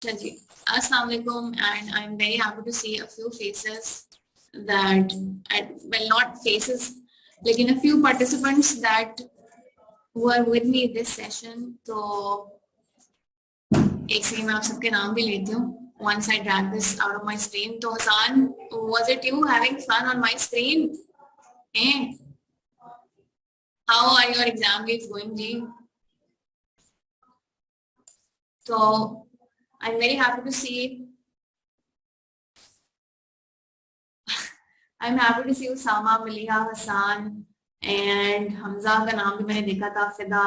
जी, अस्सलाम वालेकुम and I'm very happy to see a few faces that, well, not faces, लेकिन a few participants that were with me in this session. तो एक second मैं आप सबके नाम भी लेती हूँ. Once I drag this out of my screen. तो Hasan, was it you having fun on my screen? Eh? How are your exam weeks going, ji? So I'm very happy to see. I'm happy to see Usama, Maliha, Hassan and Hamza का नाम भी मैंने देखा था, फिदा,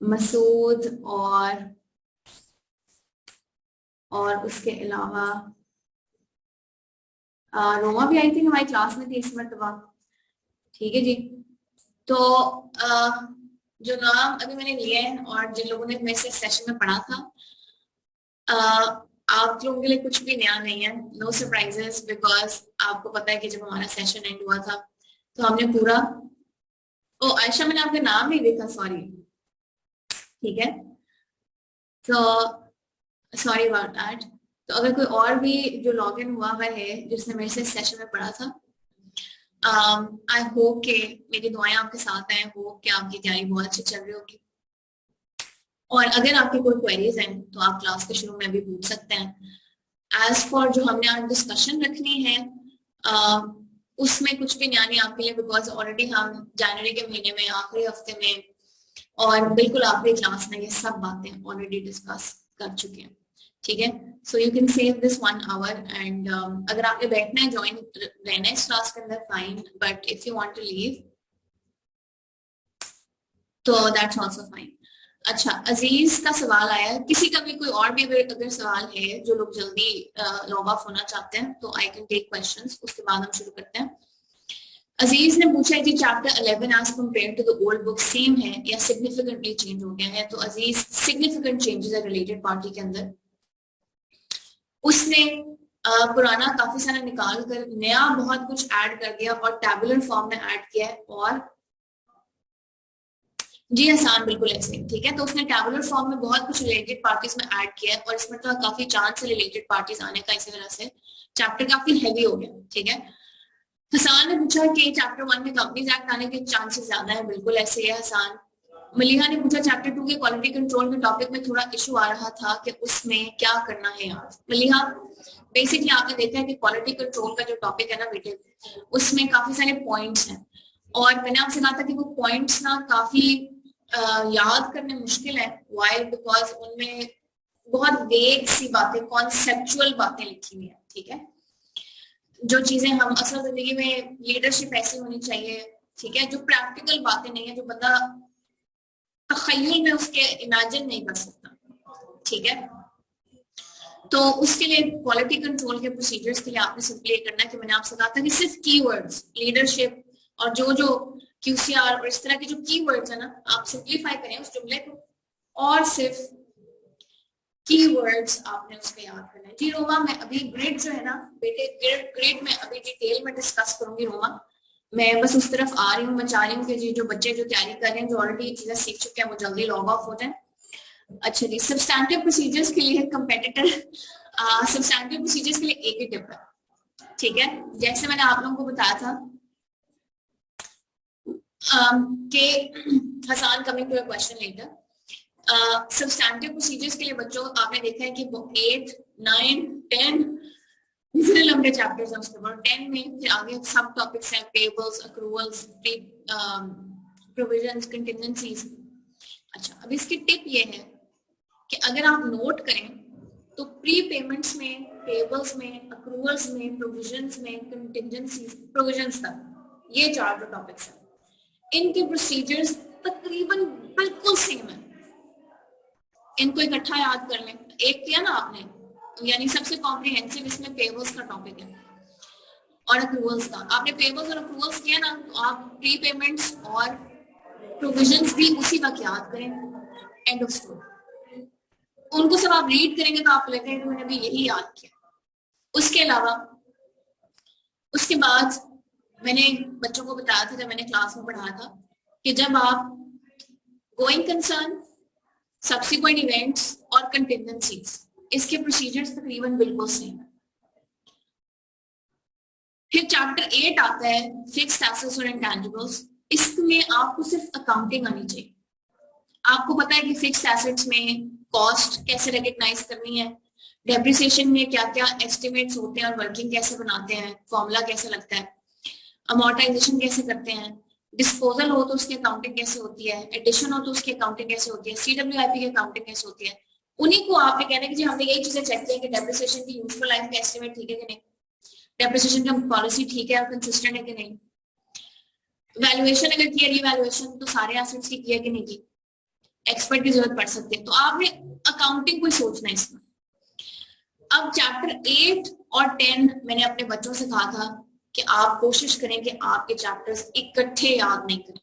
मसूद और उसके अलावा रोमा भी आई थिंक हमारी क्लास में थी इस मरतबा. ठीक है जी. तो जो नाम अभी मैंने लिए हैं और जिन लोगों ने मेरे से सेशन में पढ़ा था, आप लोगों के लिए कुछ भी नया नहीं है. नो सरप्राइजेस, बिकॉज आपको पता है कि जब हमारा सेशन एंड हुआ था तो हमने पूरा. ओ आयशा, मैंने आपका नाम नहीं देखा, सॉरी. ठीक है, तो सॉरी अबाउट दैट. तो अगर कोई और भी जो लॉग इन हुआ हुआ है जिसने मेरे से सेशन में पढ़ा था, आई होप के मेरी दुआएं आपके साथ हैं. होप कि आपकी तैयारी बहुत अच्छी चल रही होगी. और अगर आपकी कोई क्वेरीज हैं तो आप क्लास के शुरू में भी पूछ सकते हैं. एज फॉर जो हमने आज डिस्कशन रखनी है, उसमें कुछ भी नया नहीं आपके लिए, बिकॉज ऑलरेडी हम जनवरी के महीने में आखिरी हफ्ते में और बिल्कुल आखिरी क्लास में ये सब बातें ऑलरेडी डिस्कस कर चुके हैं. ठीक है, so you can save this 1 hour and अगर आपने बैठना है, ज्वाइन रहना है इस क्लास के अंदर, fine. But if you want to leave तो दैट्स आल्सो फाइन. अच्छा, अजीज का सवाल आया. किसी का भी कोई और भी अगर सवाल है, जो लोग जल्दी लॉग ऑफ होना चाहते हैं, तो आई कैन टेक क्वेश्चंस. उसके बाद हम शुरू करते हैं. अजीज ने पूछा है कि chapter 11 as compare to the old book same है या सिग्निफिकेंटली चेंज हो गया है. तो अजीज, सिग्निफिकेंट चेंजेस है रिलेटेड पार्टी के अंदर. उसने पुराना काफी सारा निकाल कर नया बहुत कुछ ऐड कर दिया और टैबुलर फॉर्म में ऐड किया है. और जी आसान, बिल्कुल ऐसे. ठीक है, तो उसने टैबुलर फॉर्म में बहुत कुछ रिलेटेड पार्टीज में ऐड किया है और इसमें तो काफी चांस है रिलेटेड पार्टीज आने का. इसी वजह से चैप्टर काफी हैवी हो गया. ठीक है, हसान ने पूछा कि चैप्टर 1 में कंपनीज एक्ट आने के चांसेस ज्यादा है. बिल्कुल ऐसे है हसान. मलिहा ने पूछा चैप्टर 2 के क्वालिटी कंट्रोल के टॉपिक में थोड़ा इशू आ रहा था कि उसमें क्या करना है यार. मलिहा, बेसिकली आपने देखा है कि क्वालिटी कंट्रोल का जो टॉपिक है ना बेटे, उसमें काफी सारे पॉइंट्स हैं और मैंने आपसे कहा था कि वो पॉइंट्स ना काफी याद करने मुश्किल है. वाई? बिकॉज उनमें बहुत वेग सी बातें, कॉन्सेप्चुअल बातें लिखी हुई है. ठीक है, जो चीजें हम असल जिंदगी में, लीडरशिप ऐसी होनी चाहिए. ठीक है, जो प्रैक्टिकल बातें नहीं है, जो बंदा तखय्युल में उसके इमेजिन नहीं कर सकता. ठीक है, तो उसके लिए क्वालिटी कंट्रोल के प्रोसीजर्स के लिए आपने सिंपली करना है कि मैंने आपसे कहा था कि सिर्फ कीवर्ड्स, लीडरशिप और जो क्यूसीआर और इस तरह के जो कीवर्ड्स है ना, आप सिंप्लीफाई करें उस जुमले को और सिर्फ कीवर्ड्स आपने उसमें याद करना है. जी रोमा, मैं अभी ग्रिड जो है ना बेटे, ग्रिड में अभी डिटेल में डिस्कस करूंगी. रोमा, मैं बस उस तरफ आ रही हूँ. मैं चाह रही हूँ कि जी जो बच्चे जो तैयारी कर रहे हैं, जो ऑलरेडी चीजें सीख चुके हैं, वो जल्दी लॉग ऑफ हो जाए. अच्छा जी, सब्सटैंटिव प्रोसीजर्स के लिए कंपेटिटर, सब्सटैंटिव प्रोसीजर्स के लिए एक ही टिप है. ठीक है, जैसे मैंने आप लोगों को बताया था कि Hasan, coming to a question letter, substantive procedures के लिए बच्चों आपने देखा है कि 8, 9, 10 इतने लंबे चैप्टर्स हैं. उसके बाद 10 में फिर आगे सब टॉपिक्स हैं, पेबल्स, अक्रूवल्स, प्रोविजंस, कंटिजेंसीज. अच्छा, अब इसकी टिप ये है कि अगर आप नोट करें तो प्री पेमेंट्स में, पेबल्स में, अक्रूवल्स में, प्रोविजंस में, कंटिजेंसीज, प्रोविजंस तक, ये 4 जो टॉपिक्स हैं, इनके प्रोसीजर्स तकरीबन बिल्कुल सेम है. इनको इकट्ठा याद कर लें. एक किया ना आपने, यानी सबसे कॉम्प्रिहेंसिव इसमें पेबल्स का टॉपिक है और अक्रूवल्स का. आपने पेबल्स और अक्रूवल्स किया ना, तो आप प्री पेमेंट्स और प्रोविजंस भी उसी वक्त याद करें. End of story. उनको सब आप रीड करेंगे तो आप लगेगा कि मैंने भी यही याद किया. उसके अलावा उसके बाद मैंने बच्चों को बताया था, जब मैंने क्लास में पढ़ाया था, कि जब आप गोइंग कंसर्न, सब्सिक्वेंट इवेंट्स और कंटिजेंसीज, इसके प्रोसीजर्स तकरीबन बिल्कुल सेम है। फिर चैप्टर 8 आता है फिक्स्ड एसेट्स और इंटेंजिबल्स। इसमें आपको सिर्फ अकाउंटिंग आनी चाहिए। आपको पता है कि फिक्स्ड एसेट्स में कॉस्ट कैसे रिकग्नाइज करनी है, डेप्रिसिएशन में क्या क्या एस्टिमेट्स होते हैं और वर्किंग कैसे बनाते हैं, फॉर्मूला कैसे लगता है, अमोर्टाइजेशन कैसे करते हैं, डिस्पोजल हो तो उसकी अकाउंटिंग कैसे होती है, एडिशन हो तो उसकी अकाउंटिंग कैसे होती है, CWIP की अकाउंटिंग कैसे होती है। उन्हीं को आपने कहना है कि जी हमने यही चीजें चेक की है कि डेप्रिसिएशन की यूजफुल लाइफ का एस्टिमेट ठीक है कि नहीं, डेप्रिसिएशन का पॉलिसी ठीक है और कंसिस्टेंट है कि नहीं, वैल्यूएशन अगर की है, रिवैल्यूएशन तो सारे एसेट्स की है कि नहीं की, एक्सपर्ट की जरूरत पड़ सकती है। तो आपने अकाउंटिंग को सोचना है इसमें। अब चैप्टर 8 और 10 मैंने अपने बच्चों से कहा था कि आप कोशिश करें कि आपके चैप्टर्स इकट्ठे याद नहीं करें।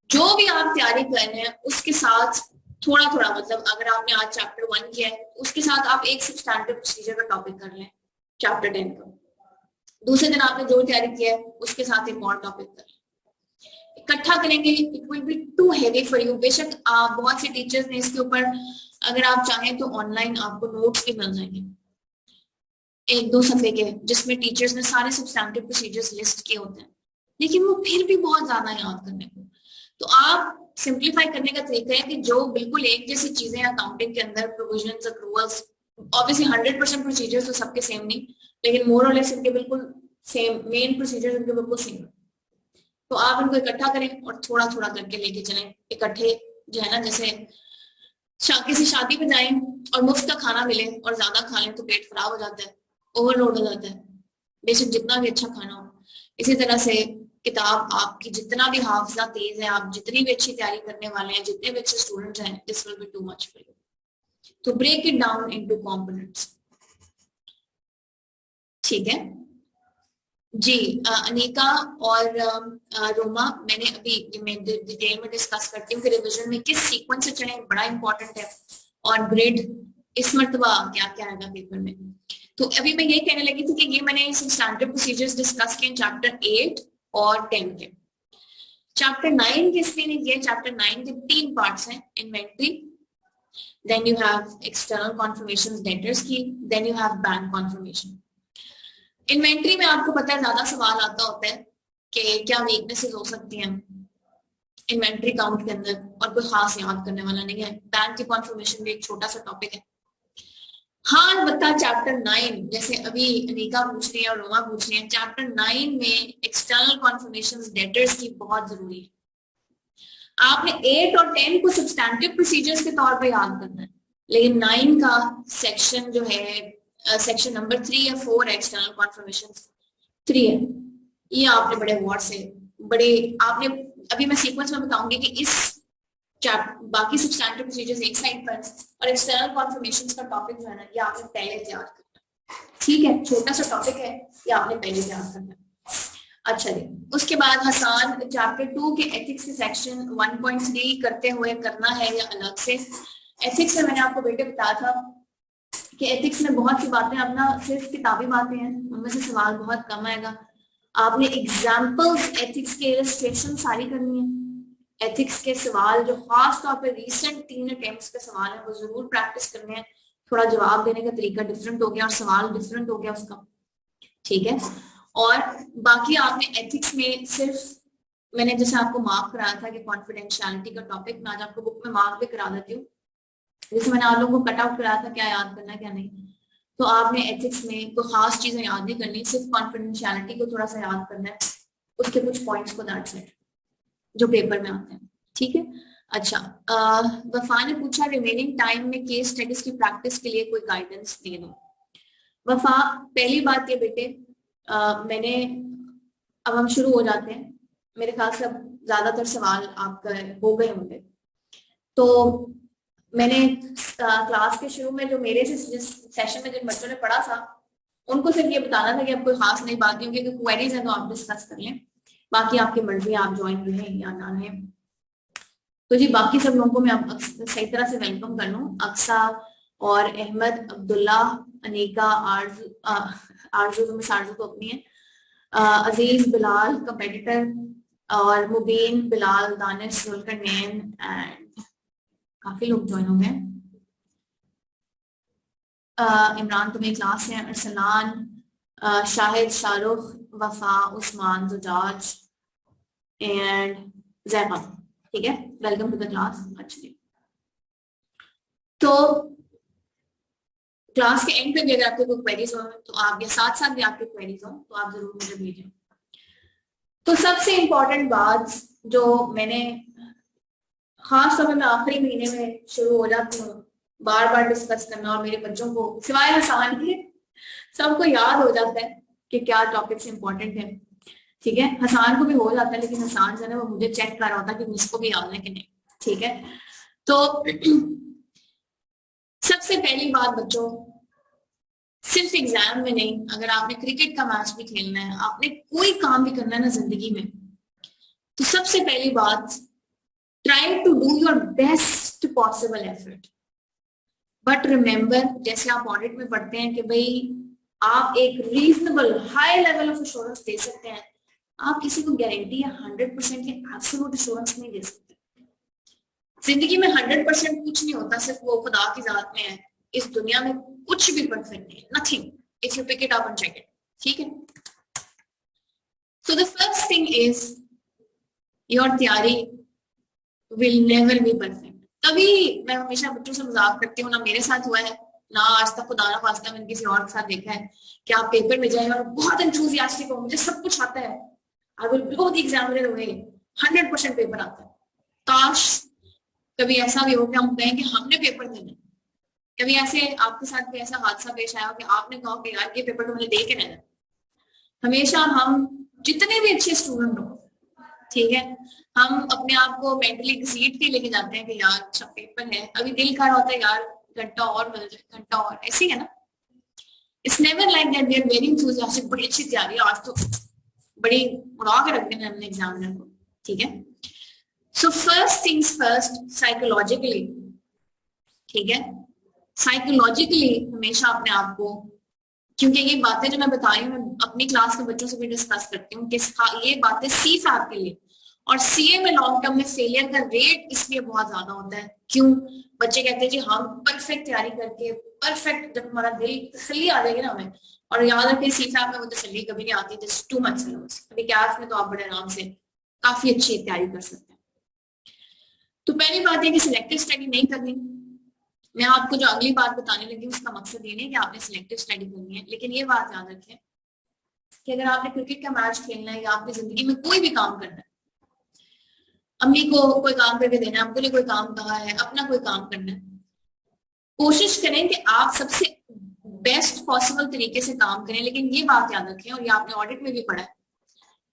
जो भी आप तैयारी कर रहे हैं उसके साथ थोड़ा थोड़ा, मतलब अगर आपने आज चैप्टर 1 किया है उसके साथ आप एक सब्सटैंटिव प्रोसीजर का टॉपिक कर लें चैप्टर 10 का। दूसरे दिन आपने जो तैयारी किया है उसके साथ एक और टॉपिक कर लें। इकट्ठा करेंगे it will be too heavy for you. बेशक बहुत से टीचर्स ने इसके ऊपर, अगर आप चाहें तो ऑनलाइन आपको नोट्स भी मिल जाएंगे 1-2 सफे के, जिसमें टीचर्स ने सारे सब्सटैंटिव प्रोसीजर्स लिस्ट किए होते हैं, लेकिन वो फिर भी बहुत ज्यादा याद करने को। तो आप सिंप्लीफाई करने का तरीका है कि जो बिल्कुल एक जैसी चीजें अकाउंटिंग के अंदर, प्रोविजंस, अक्रूवल्स, ऑब्वियसली 100% प्रोसीजर्स तो सबके सेम नहीं, लेकिन मोर और लेस इनके बिल्कुल सेम, मेन प्रोसीजर्स इनके बिल्कुल सेम। तो आप इनको इकट्ठा करें और थोड़ा थोड़ा करके लेके चलें इकट्ठे। जो है ना, जैसे किसी शादी में जाएं और मुफ्त का खाना मिले और ज्यादा खा लें तो पेट खराब हो जाता है, ओवरलोड हो जाता है, बेशक जितना भी अच्छा खाना हो। इसी तरह से किताब आपकी जितना भी हाफजा तेज है, आप जितनी भी अच्छी तैयारी करने वाले हैं, जितने भी अच्छे स्टूडेंट हैं, this will be too much for you. तो break it down into components. ठीक है जी। अनीका और रोमा, मैंने अभी मैं डिटेल में डिस्कस करती हूँ कि रिवीजन में किस सीक्वेंस से चलें, बड़ा इंपॉर्टेंट है। और ग्रिड इस मर्तबा क्या क्या आएगा पेपर में। तो अभी मैं ये कहने लगी थी कि ये मैंने स्टैंडर्ड प्रोसीजर्स डिस्कस किए चैप्टर 8 और 10 के। चैप्टर 9 के इसलिए नहीं किए, चैप्टर 9 के 3 पार्ट्स हैं, inventory, then you have external confirmation debtors की, then you have bank confirmation. Inventory में आपको पता है ज्यादा सवाल आता होता है कि क्या वीकनेसेस हो सकती हैं इन्वेंट्री काउंट के अंदर, और कोई खास याद करने वाला नहीं है। बैंक की कॉन्फर्मेशन भी एक छोटा सा टॉपिक है। हाँ अलबत्ता चैप्टर 9, जैसे अभी अनीका पूछ रही है और रोमा पूछ रही है, चैप्टर 9 में एक्सटर्नल कॉन्फर्मेशन डेटर्स की बहुत जरूरी है। आपने 8 और 10 को सब्सटैंटिव प्रोसीजर्स के तौर पे याद करना है, लेकिन 9 का सेक्शन जो है, सेक्शन नंबर 3 या 4 एक्सटर्नल कॉन्फर्मेशन 3 है, ये आपने बड़े गौर से, बड़े आपने, अभी मैं सीक्वेंस में बताऊंगी कि इस बाकी सब्सटैंटिव प्रोसीजर्स एक साइड पर और एक्सटर्नल कॉन्फर्मेशंस का टॉपिक जो है ना, ये आपने पहले तैयार करना है। ठीक है, छोटा सा टॉपिक है, ये आपने पहले तैयार करना है। अच्छा जी, उसके बाद हसान चैप्टर 2 के एथिक्स के सेक्शन 1.3 करते हुए करना है या अलग से। एथिक्स में मैंने आपको बेटे बताया था कि एथिक्स में बहुत सी बातें अपना सिर्फ किताबी बातें हैं, उनमें से सवाल बहुत कम आएगा। आपने एग्जाम्पल्स एथिक्स के इलस्ट्रेशन सारी करनी है। एथिक्स के सवाल जो खास तौर पे रिसेंट 3 अटेम्प्ट्स के सवाल है वो जरूर प्रैक्टिस करने हैं। थोड़ा जवाब देने का तरीका डिफरेंट हो गया और सवाल डिफरेंट हो गया उसका, ठीक है। और बाकी आपने एथिक्स में सिर्फ, मैंने जैसे आपको मार्क कराया था कि कॉन्फिडेंशियलिटी का टॉपिक, मैं आज आपको बुक में मार्क भी करा देती हूँ, जैसे मैंने आप लोगों को कट आउट कराया था क्या याद करना है क्या नहीं। तो आपने एथिक्स में कोई खास चीजें याद नहीं करनी, सिर्फ कॉन्फिडेंशियलिटी को थोड़ा सा याद करना है, उसके कुछ पॉइंट्स को दैट्स इट जो पेपर में आते हैं, ठीक है। अच्छा, वफा ने पूछा रिमेनिंग टाइम में केस स्टडीज की प्रैक्टिस के लिए कोई गाइडेंस दे दो। वफा, पहली बात ये बेटे, मैंने, अब हम शुरू हो जाते हैं, मेरे ख्याल से अब ज्यादातर सवाल आपका हो गए होंगे। तो मैंने क्लास के शुरू में जो मेरे से जिस सेशन में जिन बच्चों ने पढ़ा था उनको सिर्फ ये बताना था कि अब कोई खास नई बात नहीं, क्योंकि क्वेरीज है तो आप डिस्कस कर लें, बाकी आपकी मर्जी, आप ज्वाइन रहें या ना रहें। तो जी बाकी सब लोगों को मैं अब सही तरह से वेलकम कर लूँ। अक्सा और अहमद, अब्दुल्ला, अनीका, आरजू, आरजू तो अपनी है, अजीज, बिलाल कंपेटिटर, और मुबीन, बिलाल, दानिश, जुल्करनैन एंड काफी लोग ज्वाइन हो गए। इमरान तुम्हें क्लास है, अरसलान, शाहिद, शाहरुख, वफा, उस्मान, जुजाज एंड जैफा। ठीक है, वेलकम टू द क्लास। अच्छा, तो क्लास के एंड पे भी अगर आपको कोई क्वेरीज हो तो आप, या साथ साथ भी आपके क्वेरीज हो तो आप जरूर मुझे भेजें। तो सबसे इम्पोर्टेंट बात जो मैंने खास तौर पर मैं आखिरी महीने में शुरू हो जाती हूँ बार बार डिस्कस करना, और मेरे बच्चों को सिवाय हसान के सबको याद हो जाता है कि क्या टॉपिक्स इंपॉर्टेंट है। ठीक है, हसान को भी हो जाता है, लेकिन हसान जो है वो मुझे चेक कर रहा होता है कि मुझको भी याद है कि नहीं। ठीक है, तो सबसे पहली बात बच्चों, सिर्फ एग्जाम में नहीं, अगर आपने क्रिकेट का मैच भी खेलना है, आपने कोई काम भी करना है ना जिंदगी में, तो सबसे पहली बात, try to do your best possible effort. But remember, जैसे आप ऑडिट में पढ़ते हैं कि भाई आप एक reasonable high level of assurance दे सकते हैं, आप किसी को गारंटी या 100% या एब्सोल्यूट एश्योरेंस नहीं दे सकते। जिंदगी में 100% कुछ नहीं होता, सिर्फ वो खुदा की जात में है। इस दुनिया में कुछ भी परफेक्ट नहीं है, nothing, if you pick it up and check it. ठीक है, so the first thing is your तैयारी विल नेवर बी परफेक्ट। तभी मैं हमेशा बच्चों से मजाक करती हूँ, ना मेरे साथ हुआ है ना आज तक खुदा ना खास्ता मैंने किसी और के साथ देखा है कि आप पेपर में जाए और बहुत एंथुसियास्टिक हो, मुझे सब कुछ आता है, I will blow the examiner away, 100% paper आता है। काश कभी ऐसा भी हो कि हम कहें कि हमने पेपर देना। कभी ऐसे आपके साथ भी ऐसा हादसा पेश आया कि आपने कहा कि यार ये पेपर तो मुझे दे के रहना। हमेशा हम जितने भी अच्छे स्टूडेंट हो, ठीक है, हम अपने आप को मेंटली घसीट के लेके जाते हैं कि यार अच्छा पेपर है, अभी दिल कर रहा होता है यार घंटा और मिल जाए, घंटा और, ऐसे ही है ना। It's never like that we are very enthusiastic, बड़ी अच्छी तैयारी, आज तो बड़ी उड़ा के रख देना हमने एग्जामिनर को। ठीक है, so first things first, psychologically, ठीक है, साइकोलॉजिकली हमेशा अपने आप को, क्योंकि ये बातें जो मैं बता रही हूँ मैं अपनी क्लास के बच्चों से भी डिस्कस करती हूँ कि ये बातें सी फैप के लिए, और सीए में लॉन्ग टर्म में फेलियर का रेट इसलिए बहुत ज्यादा होता है। क्यों? बच्चे कहते हैं कि हम परफेक्ट तैयारी करके, परफेक्ट, जब हमारा दिल तसल्ली आ जाएगी ना हमें, और याद रखिए सी फैप में वो तसल्ली कभी नहीं आती, दिस टू मच सिलेबस। अभी कैफ में तो आप बड़े आराम से काफी अच्छी तैयारी कर सकते हैं। तो पहली बात है कि सिलेक्टिव स्टडी नहीं करनी। मैं आपको जो अगली बात बताने लगी उसका मकसद ये नहीं कि आपने सिलेक्टिव स्टडी करनी है, लेकिन ये बात याद रखें कि अगर आपने क्रिकेट का मैच खेलना है या आपने जिंदगी में कोई भी काम करना है, अम्मी को कोई काम करके देना है, अब्बू ने कोई काम कहा है, अपना कोई काम करना है, कोशिश करें कि आप सबसे बेस्ट पॉसिबल तरीके से काम करें। लेकिन ये बात याद रखें, और ये आपने ऑडिट में भी पढ़ा है,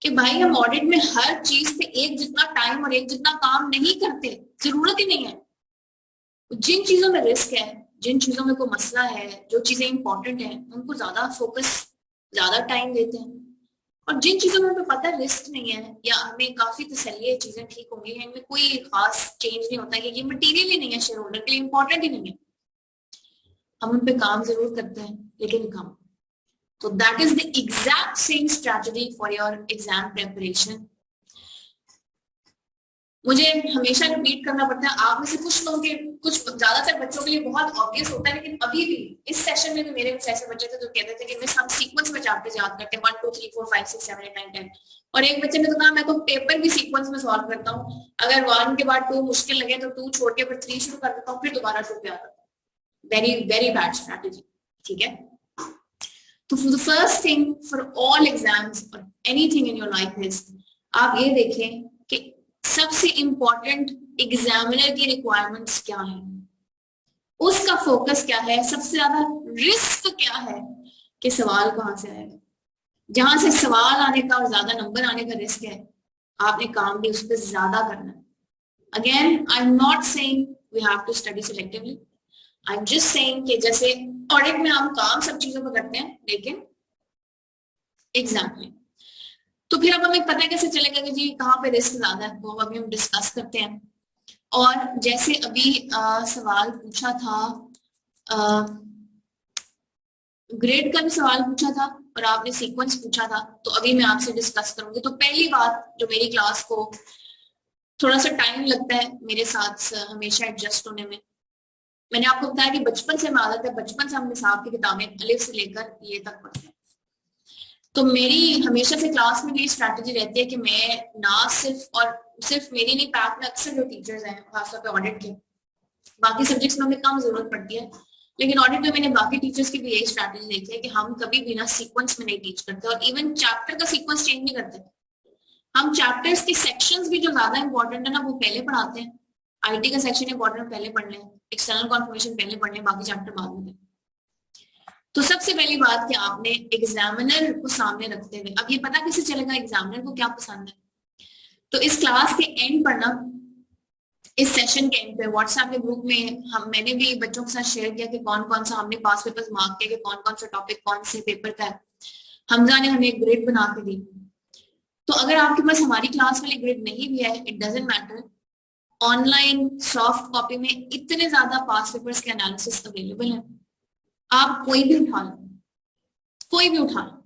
कि भाई हम ऑडिट में हर चीज पे एक जितना टाइम और एक जितना काम नहीं करते, जरूरत ही नहीं है। जिन चीजों में रिस्क है, जिन चीजों में कोई मसला है, जो चीजें इंपॉर्टेंट है, उनको ज्यादा फोकस, ज्यादा टाइम देते हैं। और जिन चीजों में हमें पता है रिस्क नहीं है या हमें काफी तसल्ली है चीजें ठीक होंगी, इनमें कोई खास चेंज नहीं होता, कि ये मटीरियल ही नहीं है, शेयर होल्डर के लिए इंपॉर्टेंट ही नहीं है, हम उन पे काम जरूर करते हैं लेकिन कम। तो that is the exact same strategy for your exam preparation. मुझे हमेशा रिपीट करना पड़ता है, आप में से कुछ लोगों के, कुछ ज्यादातर बच्चों के लिए बहुत ऑब्वियस होता है, लेकिन अभी भी इस सेशन में भी मेरे कुछ ऐसे बच्चे थे जो कहते थे कि मिस हम सीक्वेंस में चैप्टर्स याद करते हैं 1 2 3 4 5 6 7 8 9 10, और एक बच्चे ने तो कहा मैं तो पेपर भी सीक्वेंस में सॉल्व करता हूँ, अगर 1 के बाद 2 मुश्किल लगे तो 2 छोड़ के फिर 3 शुरू कर देता हूँ, फिर दोबारा 2 पे आता हूँ। Very very bad strategy. ठीक है, तो the first thing for all exams और anything in your life is, आप ये देखें कि सबसे इंपॉर्टेंट एग्जामिनर की रिक्वायरमेंट्स क्या है, उसका फोकस क्या है, सबसे ज्यादा रिस्क क्या है कि सवाल कहां से आएगा। जहां से सवाल आने का और ज्यादा नंबर आने का रिस्क है, आपने काम भी उस पर ज्यादा करना है। Again I am not saying we have to study selectively, I am just saying कि जैसे ऑडिट में हम काम सब चीजों पर करते हैं, लेकिन एग्जाम में तो फिर अब हमें पता कैसे चलेगा कि जी कहाँ पे रिस्क ज्यादा है, वो अभी हम डिस्कस करते हैं। और जैसे अभी सवाल पूछा था, ग्रेड का भी सवाल पूछा था और आपने सीक्वेंस पूछा था, तो अभी मैं आपसे डिस्कस करूंगी। तो पहली बात, जो मेरी क्लास को थोड़ा सा टाइम लगता है मेरे साथ हमेशा एडजस्ट होने में, मैंने आपको बताया कि बचपन से हमें आदत है, बचपन से हम निसाब की किताबें अलिफ से लेकर ये तक पढ़ते हैं। तो मेरी हमेशा से क्लास में भी स्ट्रैटेजी रहती है कि मैं ना सिर्फ मेरी नहीं, पैक में अक्सर जो टीचर्स हैं खासतौर पे ऑडिट के, बाकी सब्जेक्ट्स में हमें कम जरूरत पड़ती है, लेकिन ऑडिट में मैंने बाकी टीचर्स की भी यही स्ट्रैटेजी देखी है कि हम कभी भी ना सीक्वेंस में नहीं टीच करते, और इवन चैप्टर का सीक्वेंस चेंज नहीं करते। हम चैप्टर्स के सेक्शंस भी जो ज्यादा इंपॉर्टेंट है ना वो पहले पढ़ाते हैं। आईटी का सेक्शन इंपॉर्टेंट पहले पढ़ लें, एक्सटर्नल कॉन्फर्मेशन पहले पढ़ लें, बाकी चैप्टर बाद में। तो सबसे पहली बात कि आपने एग्जामिनर को सामने रखते हुए, अब ये पता कैसे चलेगा एग्जामिनर को क्या पसंद है? तो इस क्लास के एंड पर ना, इस सेशन के एंड पे व्हाट्सएप के ग्रुप में मैंने भी बच्चों के साथ शेयर किया कि कौन कौन सा हमने पास पेपर्स मार्क किए, कि कौन कौन सा टॉपिक कौन से पेपर का है। हमजा ने हमें एक ग्रिड बना के दी। तो अगर आपके पास हमारी क्लास वाली ग्रिड नहीं भी है, it doesn't matter, online soft copy में इतने ज्यादा पास पेपर्स के एनालिसिस अवेलेबल है, आप कोई भी उठा लो, कोई भी उठा लो।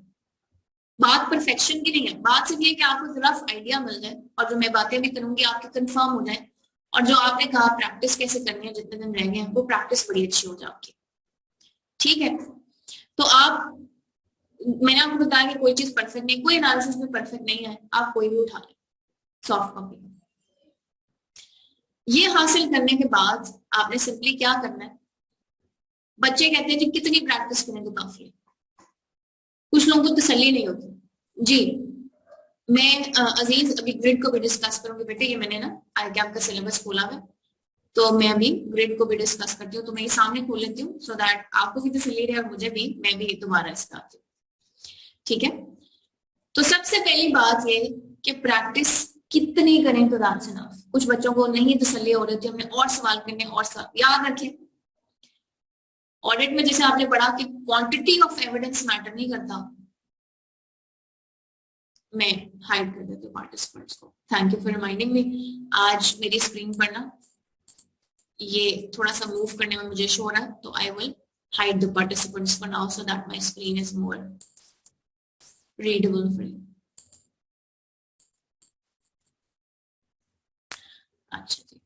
बात परफेक्शन की नहीं है, बात सिर्फ ये कि आपको रफ आइडिया मिल जाए, और जो मैं बातें भी करूंगी आपके कंफर्म हो जाए, और जो आपने कहा प्रैक्टिस कैसे करनी है जितने दिन रह गए हैं, वो प्रैक्टिस बड़ी अच्छी हो जाए आपकी। ठीक है, तो मैंने आपको बताया कि कोई चीज परफेक्ट नहीं, कोई एनालिसिस में परफेक्ट नहीं है, आप कोई भी उठा लें सॉफ्ट कॉपी। ये हासिल करने के बाद आपने सिंपली क्या करना है, बच्चे कहते हैं जी कितनी प्रैक्टिस करें तो काफी है, कुछ लोगों को तसल्ली नहीं होती जी। मैं अजीज अभी ग्रिड को भी डिस्कस करूंगी बेटे, ये मैंने ना ICAP का सिलेबस खोला है, तो मैं अभी ग्रिड को भी डिस्कस करती हूँ। तो मैं ये सामने खोल लेती हूँ सो दैट आपको भी तसल्ली रहे और मुझे भी, मैं भी दोबारा इसका आती हूँ। ठीक है, तो सबसे पहली बात ये कि प्रैक्टिस कितनी करें तो दैट्स इनफ। कुछ बच्चों को नहीं तसल्ली हो रही थी, हमने और सवाल करने, और सवाल याद रखें। ऑडिट में जैसे आपने पढ़ा कि क्वांटिटी ऑफ एविडेंस मैटर नहीं करता। मैं हाइड कर देती हूँ पार्टिसिपेंट्स को, thank you for reminding me. आज मेरी स्क्रीन पर ना ये थोड़ा सा मूव करने में मुझे शो हो रहा है, तो I will hide the participants for now so that my screen is more readable for you. अच्छा जी,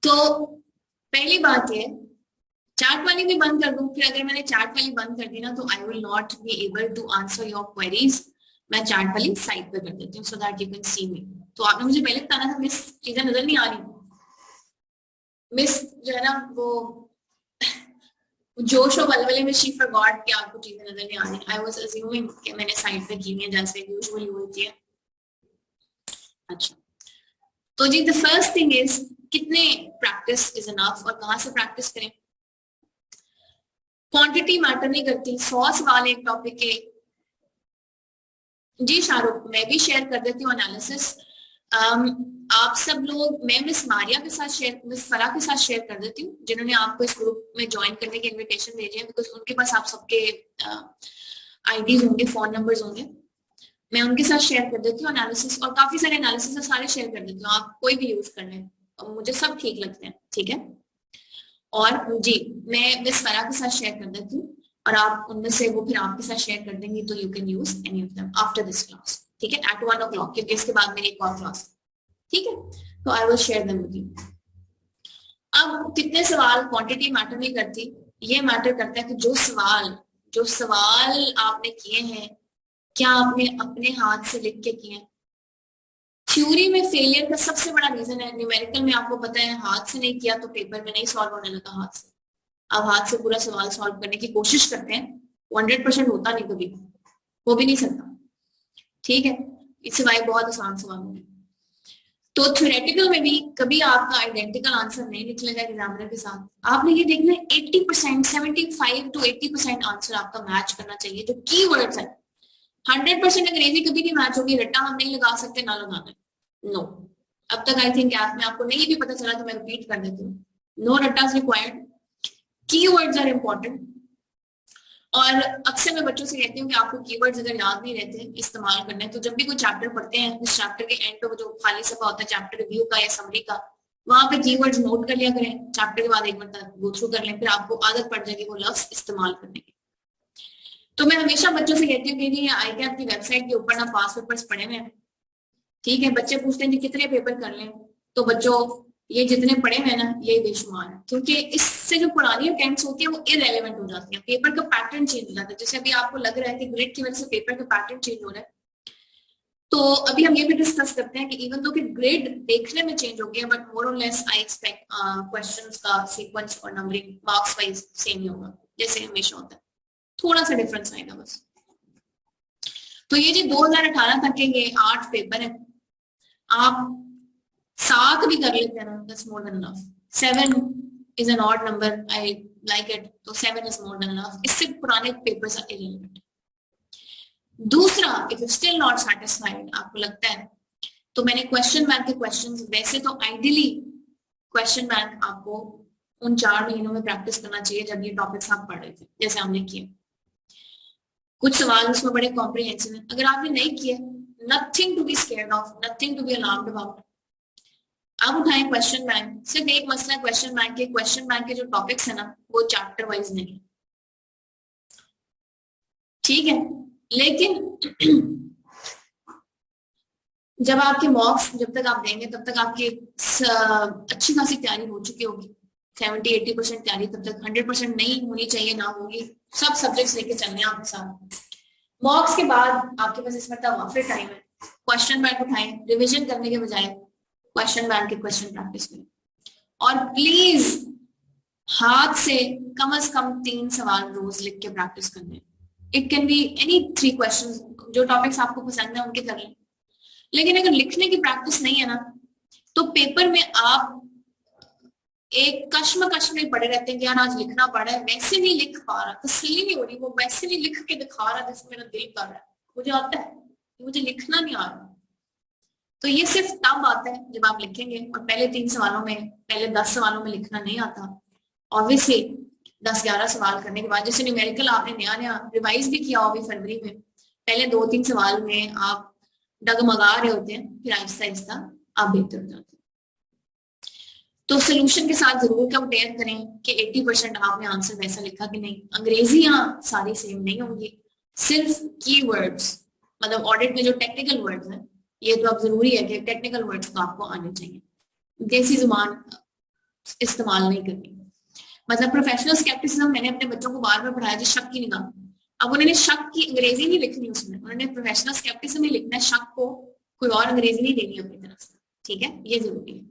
तो पहली बात ये, चैट वाली भी बंद कर दूं, फिर अगर मैंने चैट वाली बंद कर दी ना तो I will not be able to answer your queries. मैं चैट वाली साइड पे कर देती हूँ so that you can see me. तो आपने मुझे पहले बताना था मिस चीजें नजर नहीं आ रही, मिस जो है ना वो जोश और वलवले में शी फॉरगॉट कि आपको चीजें नजर नहीं आ रही। आई वाज अज्यूमिंग कि मैंने साइड पे की है जैसे यूजुअली होती है। अच्छा, तो जी द फर्स्ट थिंग इज कितने प्रैक्टिस इज इनफ, और कहाँ से प्रैक्टिस करें। क्वांटिटी मैटर नहीं करती, 100 सवाल एक टॉपिक के। जी शाहरुख, मैं भी शेयर कर देती हूँ एनालिसिस। आप सब लोग, मैं मिस मारिया के साथ शेयर, मिस फरा के साथ शेयर कर देती हूँ जिन्होंने आपको इस ग्रुप में ज्वाइन करने की इनविटेशन भेजी है, बिकॉज उनके पास आप सबके आईडीज होंगे, फोन नंबर्स होंगे। मैं उनके साथ शेयर कर देती हूँ एनालिसिस, और काफी सारे एनालिसिस सारे शेयर कर देती हूँ, आप कोई भी यूज कर लें, मुझे सब ठीक लगते हैं। ठीक है, और जी मैं मिस फरा के साथ शेयर कर देती हूँ, और आप उनमें से वो फिर आपके साथ शेयर कर देंगे, तो you can use any of them after this class. ठीक है, एट 1 o'clock, क्योंकि इसके बाद मेरी एक और क्लास है। ठीक है, तो I will share them with you. अब कितने सवाल क्वांटिटी मैटर नहीं करती, ये मैटर करता है कि जो सवाल आपने किए हैं क्या आपने अपने हाथ से लिख के किए हैं। थ्योरी में फेलियर का सबसे बड़ा रीजन है, न्यूमेरिकल में आपको पता है हाथ से नहीं किया तो पेपर में नहीं सॉल्व होने लगा हाथ से। आप हाथ से पूरा सवाल सॉल्व करने की कोशिश करते हैं, 100% होता नहीं, कभी हो भी नहीं सकता। ठीक है, इससे सिवाय बहुत आसान सवाल होंगे। तो थ्योरेटिकल में भी कभी आपका आइडेंटिकल आंसर नहीं निकलेगा एग्जामिनर के साथ। आपने ये देखना है 80%, 75 to 80% आंसर आपका मैच करना चाहिए जो कीवर्ड्स है। 100% अंग्रेजी कभी नहीं मैच होगी, रट्टा हम नहीं लगा सकते, ना लगाना है, नो। अब तक आई थिंक ऐप में आपको नहीं भी पता चला तो मैं रिपीट कर देती हूँ, नो रट्टा रिक्वायर्ड, कीवर्ड्स आर इंपॉर्टेंट। और अक्सर मैं बच्चों से कहती हूँ कि आपको कीवर्ड्स अगर याद नहीं रहते इस्तेमाल करने, तो जब भी कोई चैप्टर पढ़ते हैं उस चैप्टर के एंड पे वो जो खाली सफा होता है चैप्टर रिव्यू का या समरी का, वहां पे कीवर्ड्स नोट कर लिया करें, चैप्टर के बाद एक मिनट गो थ्रू कर लें, फिर आपको आदत पड़ जाएगी वो लफ्ज इस्तेमाल करने की। तो मैं हमेशा बच्चों से कहती हूँ कि ICAP की वेबसाइट के ऊपर ना पास पेपर्स पड़े हुए हैं। ठीक है, बच्चे पूछते हैं कि कितने पेपर कर लें, तो बच्चों ये जितने पढ़े हुए हैं ना ये बेशुमार है, क्योंकि इससे जो पुरानी अटेम्प्ट्स होती है वो इरेलेवेंट हो जाती है, पेपर का पैटर्न चेंज हो जाता है। जैसे अभी आपको लग रहा है कि ग्रिड की वजह से पेपर का पैटर्न चेंज हो रहा है, तो अभी हम ये भी डिस्कस करते हैं कि इवन दो कि ग्रेड देखने में चेंज हो गया, बट मोर और लेस आई एक्सपेक्ट क्वेश्चंस का सीक्वेंस और नंबरिंग मार्क्स वाइज सेम ही होगा जैसे हमेशा होता है, थोड़ा सा डिफरेंस आएगा बस। तो ये जो 2018 तक के ये 8 पेपर है, आप 7 भी कर लेते हैं ना, that's more than enough. 7 is an odd number, I like it, तो 7 इज मोर देन इनफ। इससे पुराने पेपर्स आर इररिलेवेंट। दूसरा, if you still not satisfied, आपको लगता है, तो मैंने क्वेश्चन बैंक के क्वेश्चंस, वैसे तो आइडियली क्वेश्चन बैंक आपको उन 4 महीनों में प्रैक्टिस करना चाहिए जब ये टॉपिक्स आप पढ़ रहे थे, जैसे हमने किए। कुछ सवाल उसमें बड़े कॉम्प्रिहेंसिव हैं, अगर आपने नहीं किए, nothing to be scared of, nothing to be alarmed about. अब उठाएं क्वेश्चन बैंक। सिर्फ एक मसला है क्वेश्चन बैंक के जो टॉपिक्स है ना वो चैप्टर वाइज नहीं, ठीक है। लेकिन जब आपके मॉक्स जब तक आप देंगे तब तक आपकी अच्छी खासी तैयारी हो चुकी होगी, 70-80% तैयारी तब तक, 100% नहीं होनी चाहिए, ना होगी, सब सब्जेक्ट्स लेके चलने हैं आपके साथ। मॉक्स के बाद आपके पास इसमें वाफे टाइम है, क्वेश्चन बैंक उठाएं, रिविजन करने के बजाय क्वेश्चन बैंक के क्वेश्चन प्रैक्टिस करें। और प्लीज हाथ से कम 3 सवाल रोज लिख के प्रैक्टिस करने। It can be any 3 questions, जो टॉपिक्स आपको पसंद है उनके कर लें। लेकिन अगर लिखने की प्रैक्टिस नहीं है ना, तो पेपर में आप एक कश्मकश में पड़े रहते हैं कि यार आज लिखना पड़ा है, वैसे नहीं लिख पा रहा, तसल्ली नहीं हो रही, वो वैसे नहीं लिख के दिखा रहा जैसे मेरा दिल कर रहा है, मुझे आता है, मुझे लिखना नहीं आ रहा। तो ये सिर्फ तब आता है जब आप लिखेंगे, और पहले 3 सवालों में, पहले 10 सवालों में लिखना नहीं आता। ऑब्वियसली 10-11 सवाल करने के बाद, जैसे न्यूमेरिकल आपने नया नया रिवाइज भी किया होगा फरवरी में, पहले 2-3 सवाल में आप डगमगा रहे होते हैं, फिर आहिस्ता आहिस्ता आप बेहतर हो जाते हैं। तो सोल्यूशन के साथ जरूर कंपेयर करें कि 80% आपने आंसर वैसा लिखा कि नहीं। अंग्रेजियां सारी सेम नहीं होंगी, सिर्फ कीवर्ड्स, मतलब ऑडिट में जो टेक्निकल वर्ड्स हैं, ये तो अब जरूरी है कि टेक्निकल वर्ड्स तो आपको आने चाहिए, देसी जुबान इस्तेमाल नहीं करनी। मतलब प्रोफेशनल स्केप्टिसिज्म मैंने अपने बच्चों को बार बार पढ़ाया, जो शक की निगाह। अब उन्होंने शक की अंग्रेजी नहीं लिखनी उसमें, उन्होंने प्रोफेशनल स्केप्टिसिज्म ही लिखना है, शक को कोई और अंग्रेजी नहीं देनी अपनी तरफ से, ठीक है, ये जरूरी है।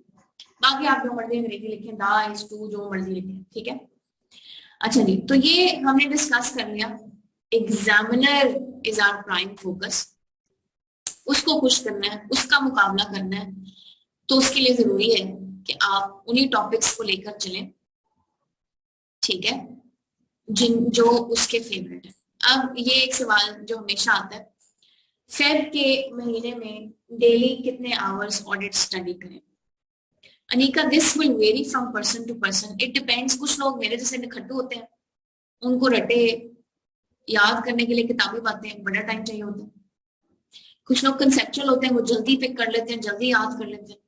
बाकी आप जो मर्जी अंग्रेजी लिखें, दा इज टू, जो मर्जी लिखें, ठीक है। अच्छा जी, तो ये हमने डिस्कस कर लिया, examiner is our prime focus, उसको खुश करना है, उसका मुकाबला करना है, तो उसके लिए जरूरी है कि आप उन्हीं टॉपिक्स को लेकर चलें, ठीक है, जो उसके फेवरेट है। अब ये एक सवाल जो हमेशा आता है, फेब के महीने में डेली कितने आवर्स ऑडिट स्टडी करें? Anika, this will vary from person to person, it depends. कुछ लोग मेरे जैसे निखट्टू होते हैं, उनको रटे याद करने के लिए किताबें पाते हैं, बड़ा टाइम चाहिए होता है। कुछ लोग कंसेप्चुअल होते हैं, वो जल्दी पिक कर लेते हैं, जल्दी याद कर लेते हैं।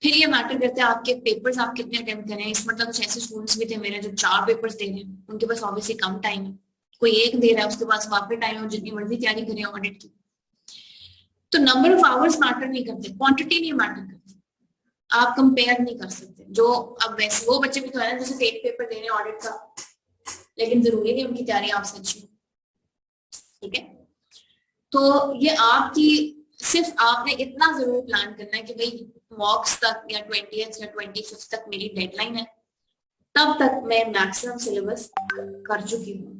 फिर ये मैटर करता है आपके पेपर्स आप कितने अटेम्प्ट करें। इस मतलब कुछ ऐसे स्टूडेंट्स भी थे मेरे जो 4 पेपर्स दे रहे हैं, उनके पास ऑब्वियसली कम टाइम है, कोई एक दे रहा है उसके पास वापस टाइम है, जितनी मर्जी तैयारी करें ऑडिट की। तो नंबर ऑफ आवर्स मैटर नहीं करते, क्वांटिटी नहीं मैटर करती, आप कंपेयर नहीं कर सकते। जो अब वैसे वो बच्चे भी तो है ना जैसे एक पेपर दे रहे हैं ऑडिट का, लेकिन जरूरी नहीं उनकी तैयारी आपसे अच्छी हो, ठीक है। तो ये आपकी, सिर्फ आपने इतना जरूर प्लान करना है कि भाई मॉक्स तक या 20th या 25th तक मेरी डेडलाइन है, तब तक मैं मैक्सिमम सिलेबस कर चुकी हूँ,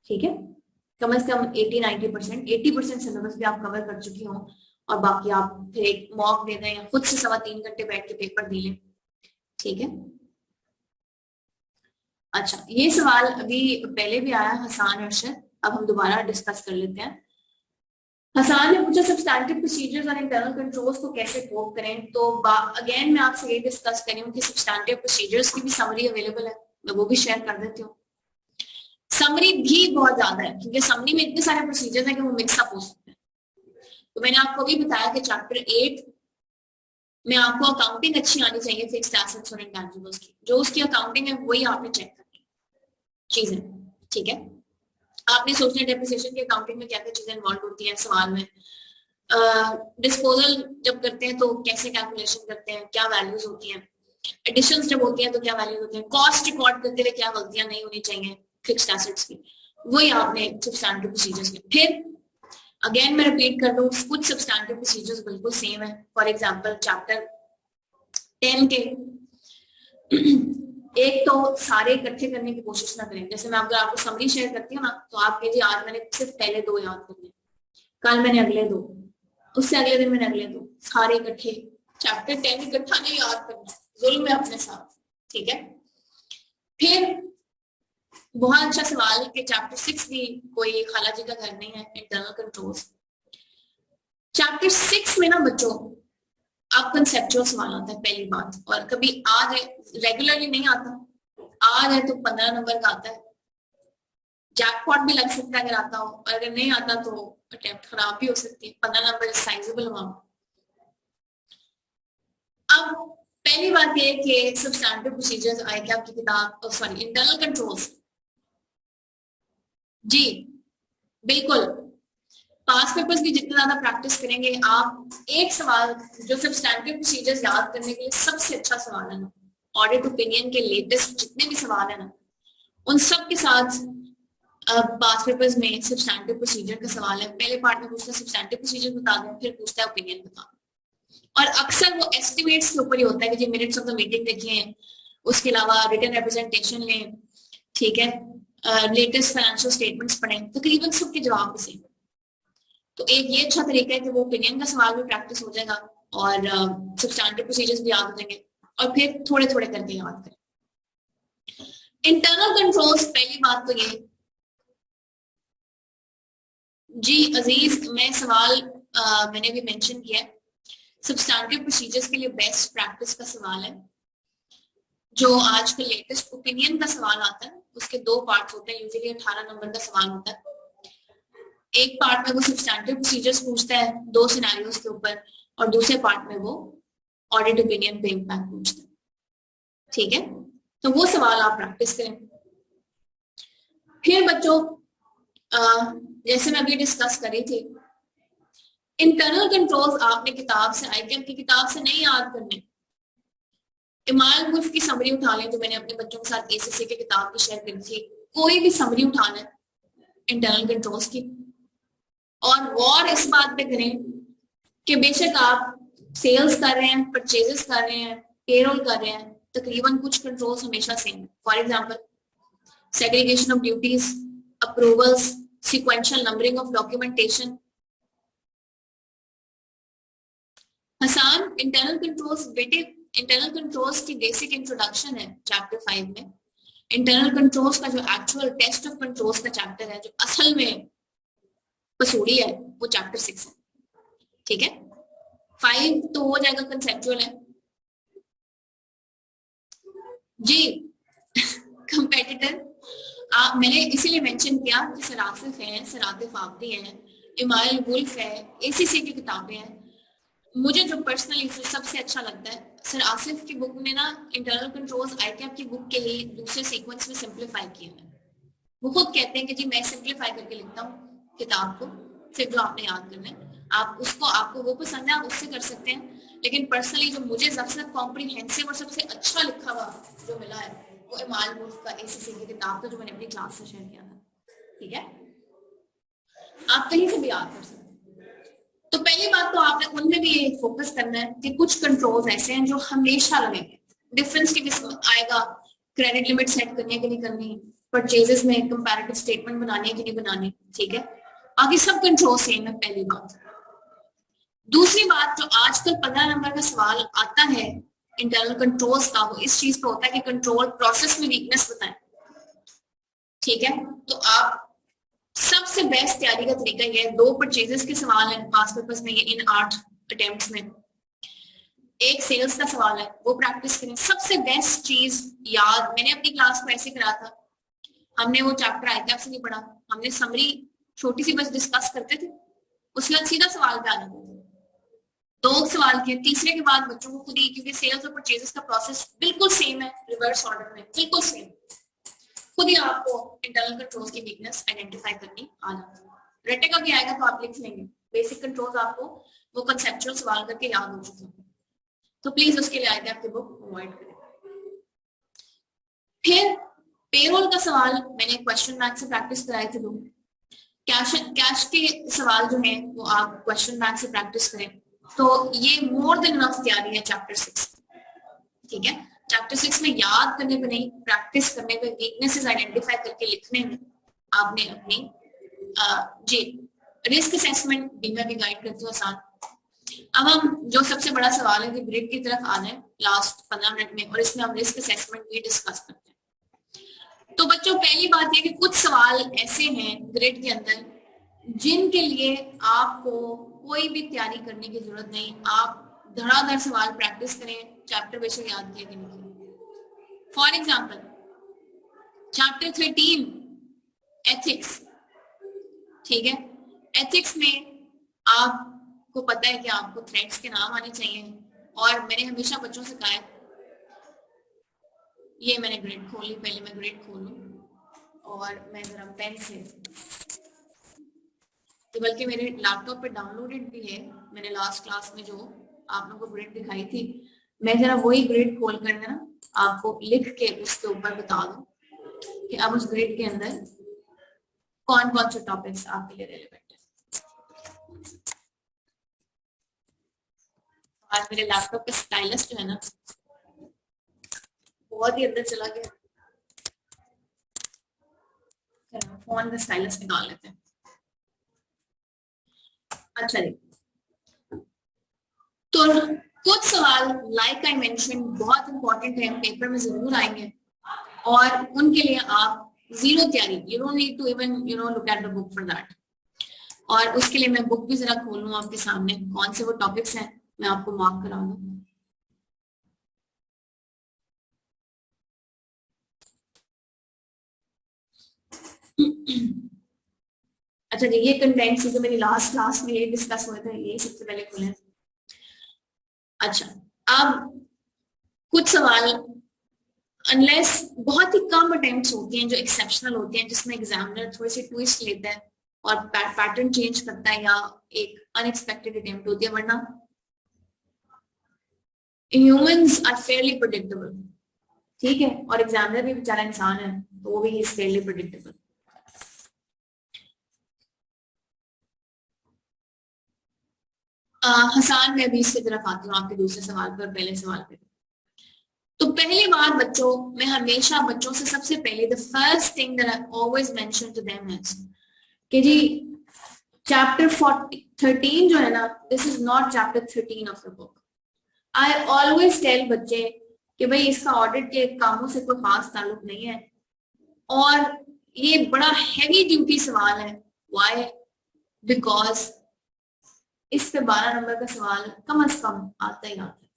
ठीक है। कम से कम 80-90%, 80% सिलेबस भी आप कवर कर चुकी हो, और बाकी आप फिर एक मॉक दे दें या खुद से 3.25 घंटे बैठ के पेपर दे लें, ठीक है। अच्छा, ये सवाल अभी पहले भी आया, हसान अरशद, अब हम दोबारा डिस्कस कर लेते हैं। हसान ने पूछा सब्सटैंटिव प्रोसीजर्स और इंटरनल कंट्रोल्स को कैसे कोप करें। तो अगेन मैं आपसे ये डिस्कस करी हूँ कि सब्सटैंटिव प्रोसीजर्स की भी समरी अवेलेबल है, मैं वो भी शेयर कर देती हूँ। समरी भी बहुत ज्यादा है, क्योंकि समरी में इतने सारे प्रोसीजर्स हैं कि वो मिक्सअप हो सकते हैं। तो मैंने आपको भी बताया कि चैप्टर 8 में आपको अकाउंटिंग अच्छी आनी चाहिए, फिक्स्ड एसेट्स और इंटैंजिबल्स की, जो उसकी अकाउंटिंग है वही आपने चेक करनी चीजें, ठीक है। आपने सोचना डेप्रिसिएशन की अकाउंटिंग में क्या क्या चीजें इन्वॉल्व होती हैं सवाल में, डिस्पोजल जब करते हैं तो कैसे कैलकुलेशन करते हैं, क्या वैल्यूज होती हैं, एडिशंस जब होती हैं तो क्या वैल्यूज होती हैं, कॉस्ट रिकॉर्ड करते हुए क्या गलतियां नहीं होनी चाहिए फिक्स्ड एसेट्स की, वही आपने सब्सटैंटिव प्रोसीजर्स में। फिर अगेन मैं रिपीट कर दूं, कुछ सब्सटैंटिव प्रोसीजर्स बिल्कुल सेम है। फॉर एग्जांपल चैप्टर 10 के एक तो सारे इकट्ठे करने की कोशिश ना करें। जैसे मैं अगर आपको समरी शेयर करती हूँ ना, तो आप कहिए आज मैंने सिर्फ पहले 2 याद करने, कल मैंने अगले 2, उससे अगले दिन मैंने अगले 2, सारे इकट्ठे। चैप्टर 10 इकट्ठा नहीं याद करना, जुल्म है अपने साथ, ठीक है। फिर बहुत अच्छा सवाल है कि चैप्टर 6 भी कोई खाला जी का घर नहीं है, इंटरनल कंट्रोल्स। चैप्टर 6 में ना बच्चों अब कंसेप्चुअल सवाल आता है पहली बात, और कभी आ जाए, रेगुलरली नहीं आता, आ जाए तो 15 नंबर का आता है, जैकपॉट भी लग सकता है अगर आता हो, और अगर नहीं आता तो अटेम्प्ट खराब भी हो सकती है। 15 नंबर साइजेबल अमाउंट। अब पहली बात ये कि सब्सटैंटिव प्रोसीजर्स आए कि आपकी किताब, सॉरी इंटरनल कंट्रोल्स, जी बिल्कुल पास पेपर्स की जितना ज्यादा प्रैक्टिस करेंगे आप, एक सवाल जो सब्सटैंटिव प्रोसीजर्स याद करने के लिए सबसे अच्छा सवाल है ना, ऑडिट ओपिनियन के लेटेस्ट जितने भी सवाल है ना, उन सब के साथ पास पेपर्स में सब्सटैंटिव प्रोसीजर का सवाल है। पहले पार्ट में पूछता है सब्सटैंटिव प्रोसीजर बता दें, फिर पूछता है ओपिनियन बता दें, और अक्सर वो एस्टिमेट्स के ऊपर ही होता है कि जी मिनट्स ऑफ द मीटिंग देखिए, उसके अलावा रिटन रिप्रेजेंटेशन लें, ठीक है, लेटेस्ट फाइनेंशियल स्टेटमेंट्स पढ़ें, तकरीबन सबके जवाब भी सेम। तो एक ये अच्छा तरीका है कि वो ओपिनियन का सवाल भी प्रैक्टिस हो जाएगा और सब्सटैंटिव प्रोसीजर्स भी याद हो जाएंगे, और फिर थोड़े थोड़े करके याद करें। इंटरनल कंट्रोल्स, पहली बात तो ये, जी अजीज मैं सवाल मैंने भी मेंशन किया है, सब्सटैंटिव प्रोसीजर्स के लिए बेस्ट प्रैक्टिस का सवाल है जो आजकल लेटेस्ट ओपिनियन का सवाल आता है, उसके 2 पार्ट्स होते हैं, यूजुअली 18 नंबर का सवाल होता है। एक पार्ट में वो सब्सटैंटिव प्रोसीजर्स पूछता है 2 सिनेरियोस के ऊपर, और दूसरे पार्ट में वो ऑडिट ओपिनियन पे इम्पैक्ट पूछता है, ठीक है। तो वो सवाल आप प्रैक्टिस करें। फिर बच्चों जैसे मैं अभी डिस्कस करी थी, इंटरनल कंट्रोल्स आपने किताब से, आईकेएम की किताब से नहीं याद करने। इमाल मुल्क की समरी उठा लें, जो मैंने अपने बच्चों के साथ एसीसी की किताब की शेयर करी थी, कोई भी समरी उठा लें इंटरनल कंट्रोल्स की, और गौर इस बात पे करें कि बेशक आप सेल्स कर रहे हैं, परचेजेस कर रहे हैं, पेरोल कर रहे हैं, तकरीबन कुछ कंट्रोल्स हमेशा सेम है। For example segregation of duties, approvals, sequential numbering of documentation. Hasan internal controls बेटे, इंटरनल कंट्रोल्स की बेसिक इंट्रोडक्शन है चैप्टर 5 में। इंटरनल कंट्रोल्स का जो एक्चुअल टेस्ट ऑफ कंट्रोल्स का चैप्टर है, जो असल में पसूड़ी है, वो चैप्टर 6 है, ठीक है। 5 तो हो जाएगा कंसेप्चुअल है जी। कंपेटिटर मैंने इसीलिए मेंशन किया कि सर आसिफ है, सर आतिफ आफरी है, इमाइल वुल्फ है, एसीसी की किताबें हैं। मुझे जो पर्सनली सबसे अच्छा लगता है, सर आसिफ की बुक में ना इंटरनल कंट्रोल्स आईकेएम की बुक के ही दूसरे सीक्वेंस में सिंप्लीफाई किए हैं। वो खुद कहते हैं कि जी मैं सिंप्लीफाई करके लिखता हूँ किताब को, फिर जो आपने याद करना है आप उसको, आपको वो पसंद है आप उससे कर सकते हैं, लेकिन पर्सनली जो मुझे सबसे कॉम्प्रिहेंसिव और सबसे अच्छा लिखा हुआ जो मिला है वो इमाल वुल्फ का एसीसी की किताब का, जो मैंने अपनी क्लास से शेयर किया था, ठीक है। आप कहीं से भी याद कर सकते हैं। तो पहली बात तो आपने उनमें भी ये फोकस करना है कि कुछ कंट्रोल्स ऐसे हैं जो हमेशा लगेंगे, डिफरेंस की आएगा, क्रेडिट लिमिट सेट करनी कि नहीं करनी, परचेजेस में कंपैरेटिव स्टेटमेंट बनानी है कि नहीं बनानी, ठीक है। बाकी सब कंट्रोल सेम है, पहली बात। दूसरी बात, जो आजकल 15 नंबर का सवाल आता है इंटरनल कंट्रोल्स का, वो इस चीज पे होता है कि कंट्रोल प्रोसेस में वीकनेस बताएं, ठीक है। तो आप सबसे बेस्ट तैयारी का तरीका ये है, 2 परचेजेस के सवाल हैं पास पेपर्स में, ये इन 8 अटेम्प्ट्स में, एक सेल्स का सवाल है, वो प्रैक्टिस करें। सबसे बेस्ट चीज याद, मैंने अपनी क्लास को ऐसे करा था, हमने वो चैप्टर आईकेएम से नहीं पढ़ा, हमने समरी छोटी सी बस डिस्कस करते थे, उसके बाद सीधा सवाल पे आ जाते थे। 2 सवाल किए, तीसरे के बाद बच्चों को खुद ही, क्योंकि सेल्स और परचेजेस का प्रोसेस बिल्कुल सेम है, रिवर्स ऑर्डर में बिल्कुल सेम, खुद ही आपको इंटरनल कंट्रोल्स की वीकनेस आइडेंटिफाई करनी आ जाती है। रटे का भी आएगा तो आप लिख लेंगे, बेसिक कंट्रोल्स आपको वो कंसेप्चुअल सवाल करके याद हो चुके हैं, तो प्लीज उसके लिए आएगा आपकी बुक अवॉइड करें। फिर पेरोल का सवाल मैंने क्वेश्चन बैंक से प्रैक्टिस कराए थे, कैश के सवाल जो है वो आप क्वेश्चन बैंक से प्रैक्टिस करें, तो ये मोर देन इनफ तैयारी है चैप्टर 6, ठीक है। चैप्टर 6 में याद करने पे नहीं, प्रैक्टिस करने पे, वीकनेसेस आइडेंटिफाई करके लिखने में आपने अपनी जी रिस्क असेसमेंट भी मैं भी गाइड करती हूँ आसान। अब हम जो सबसे बड़ा सवाल है कि ग्रिड की तरफ आना है लास्ट 15 मिनट में, और इसमें हम रिस्क असेसमेंट भी डिस्कस करते हैं। तो बच्चों पहली बात है कि कुछ सवाल ऐसे हैं ग्रिड के अंदर जिनके लिए आपको कोई भी तैयारी करने की जरूरत नहीं, आप धड़ाधड़ सवाल प्रैक्टिस करें, चैप्टर बेशक याद किए कि नहीं। फॉर एग्जाम्पल चैप्टर 13 एथिक्स, ठीक है। एथिक्स में आपको पता है कि आपको थ्रेड्स के नाम आने चाहिए, और मैंने हमेशा बच्चों से कहा है, ये मैंने ग्रिड खोली, पहले मैं ग्रिड खोलूं और मैं जरा पेन से, बल्कि मेरे लैपटॉप पे डाउनलोडेड भी है, मैंने लास्ट क्लास में जो आप लोगों को ग्रिड दिखाई थी, मैं जरा वही ग्रिड खोल कर ना आपको लिख के उसके ऊपर बता दूं कि अब उस ग्रिड के अंदर कौन कौन से टॉपिक्स आपके लिए रेलेवेंट है। आज मेरे लैपटॉप का स्टाइलस जो है ना बहुत ही अंदर चला गया, फोन का स्टाइलस निकाल लेते हैं। अच्छा जी, तो कुछ सवाल लाइक आई मेंशन बहुत इंपॉर्टेंट है, पेपर में जरूर आएंगे, और उनके लिए आप जीरो तैयारी, you don't need to even look at the book for that. और उसके लिए मैं बुक भी जरा खोलूं आपके सामने, कौन से वो टॉपिक्स हैं मैं आपको मार्क करा दूं। अच्छा जी, ये कंटेंट्स जो मेरी लास्ट क्लास में ये डिस्कस हुए थे, ये सबसे पहले खुले। अच्छा, अब कुछ सवाल अनलेस बहुत ही कम अटेम्प्ट्स होती हैं जो एक्सेप्शनल होती हैं, जिसमें एग्जामिनर थोड़ी सी ट्विस्ट लेता है और पैटर्न चेंज करता है, या एक अनएक्सपेक्टेड अटेम्प्ट होती है, वरना ह्यूमंस आर फेयरली प्रेडिक्टेबल, ठीक है, और एग्जामिनर भी बेचारा इंसान है तो वो भी इज फेयरली प्रेडिक्टेबल। हसान, मैं भी इसकी तरफ आती हूँ आपके दूसरे सवाल पर, पहले सवाल पे। तो पहली बात बच्चों, मैं हमेशा बच्चों से सबसे पहले the first thing that I always mention to them is कि जी चैप्टर 13 जो है ना, this is not chapter 13 of the book. I always tell बच्चे कि भाई इसका ऑडिट के कामों से कोई खास ताल्लुक नहीं है, और ये बड़ा हैवी ड्यूटी सवाल है। व्हाई? बिकॉज इस पे 12 नंबर का सवाल कम से कम आता ही आता है।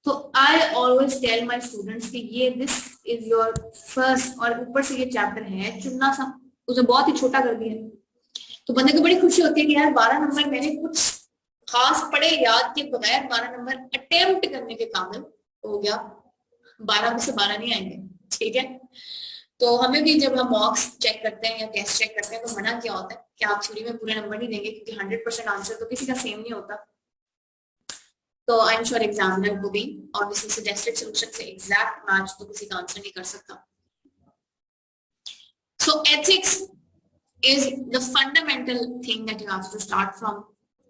तो I always tell my students कि ये दिस इज योर फर्स्ट, और ऊपर से ये चैप्टर है चुनना सा, उसे बहुत ही छोटा कर दिया, तो बंदे को बड़ी खुशी होती है कि यार 12 नंबर मैंने कुछ खास पढ़े याद के बगैर 12 नंबर अटेम्प्ट करने के काबिल हो गया, 12 में से 12 नहीं आएंगे, ठीक है। तो हमें भी जब हम मॉक्स चेक करते हैं या टेस्ट चेक करते हैं तो मना किया होता है कि आप थ्योरी में पूरे नंबर नहीं देंगे, क्योंकि 100% आंसर तो किसी का सेम नहीं होता। तो आई एम श्योर एग्जामिनर को भी ऑब्वियसली सजेस्टेड सॉल्यूशन से एग्जैक्ट मैच तो किसी का आंसर नहीं कर सकता। सो ethics is the fundamental thing that you have to start from।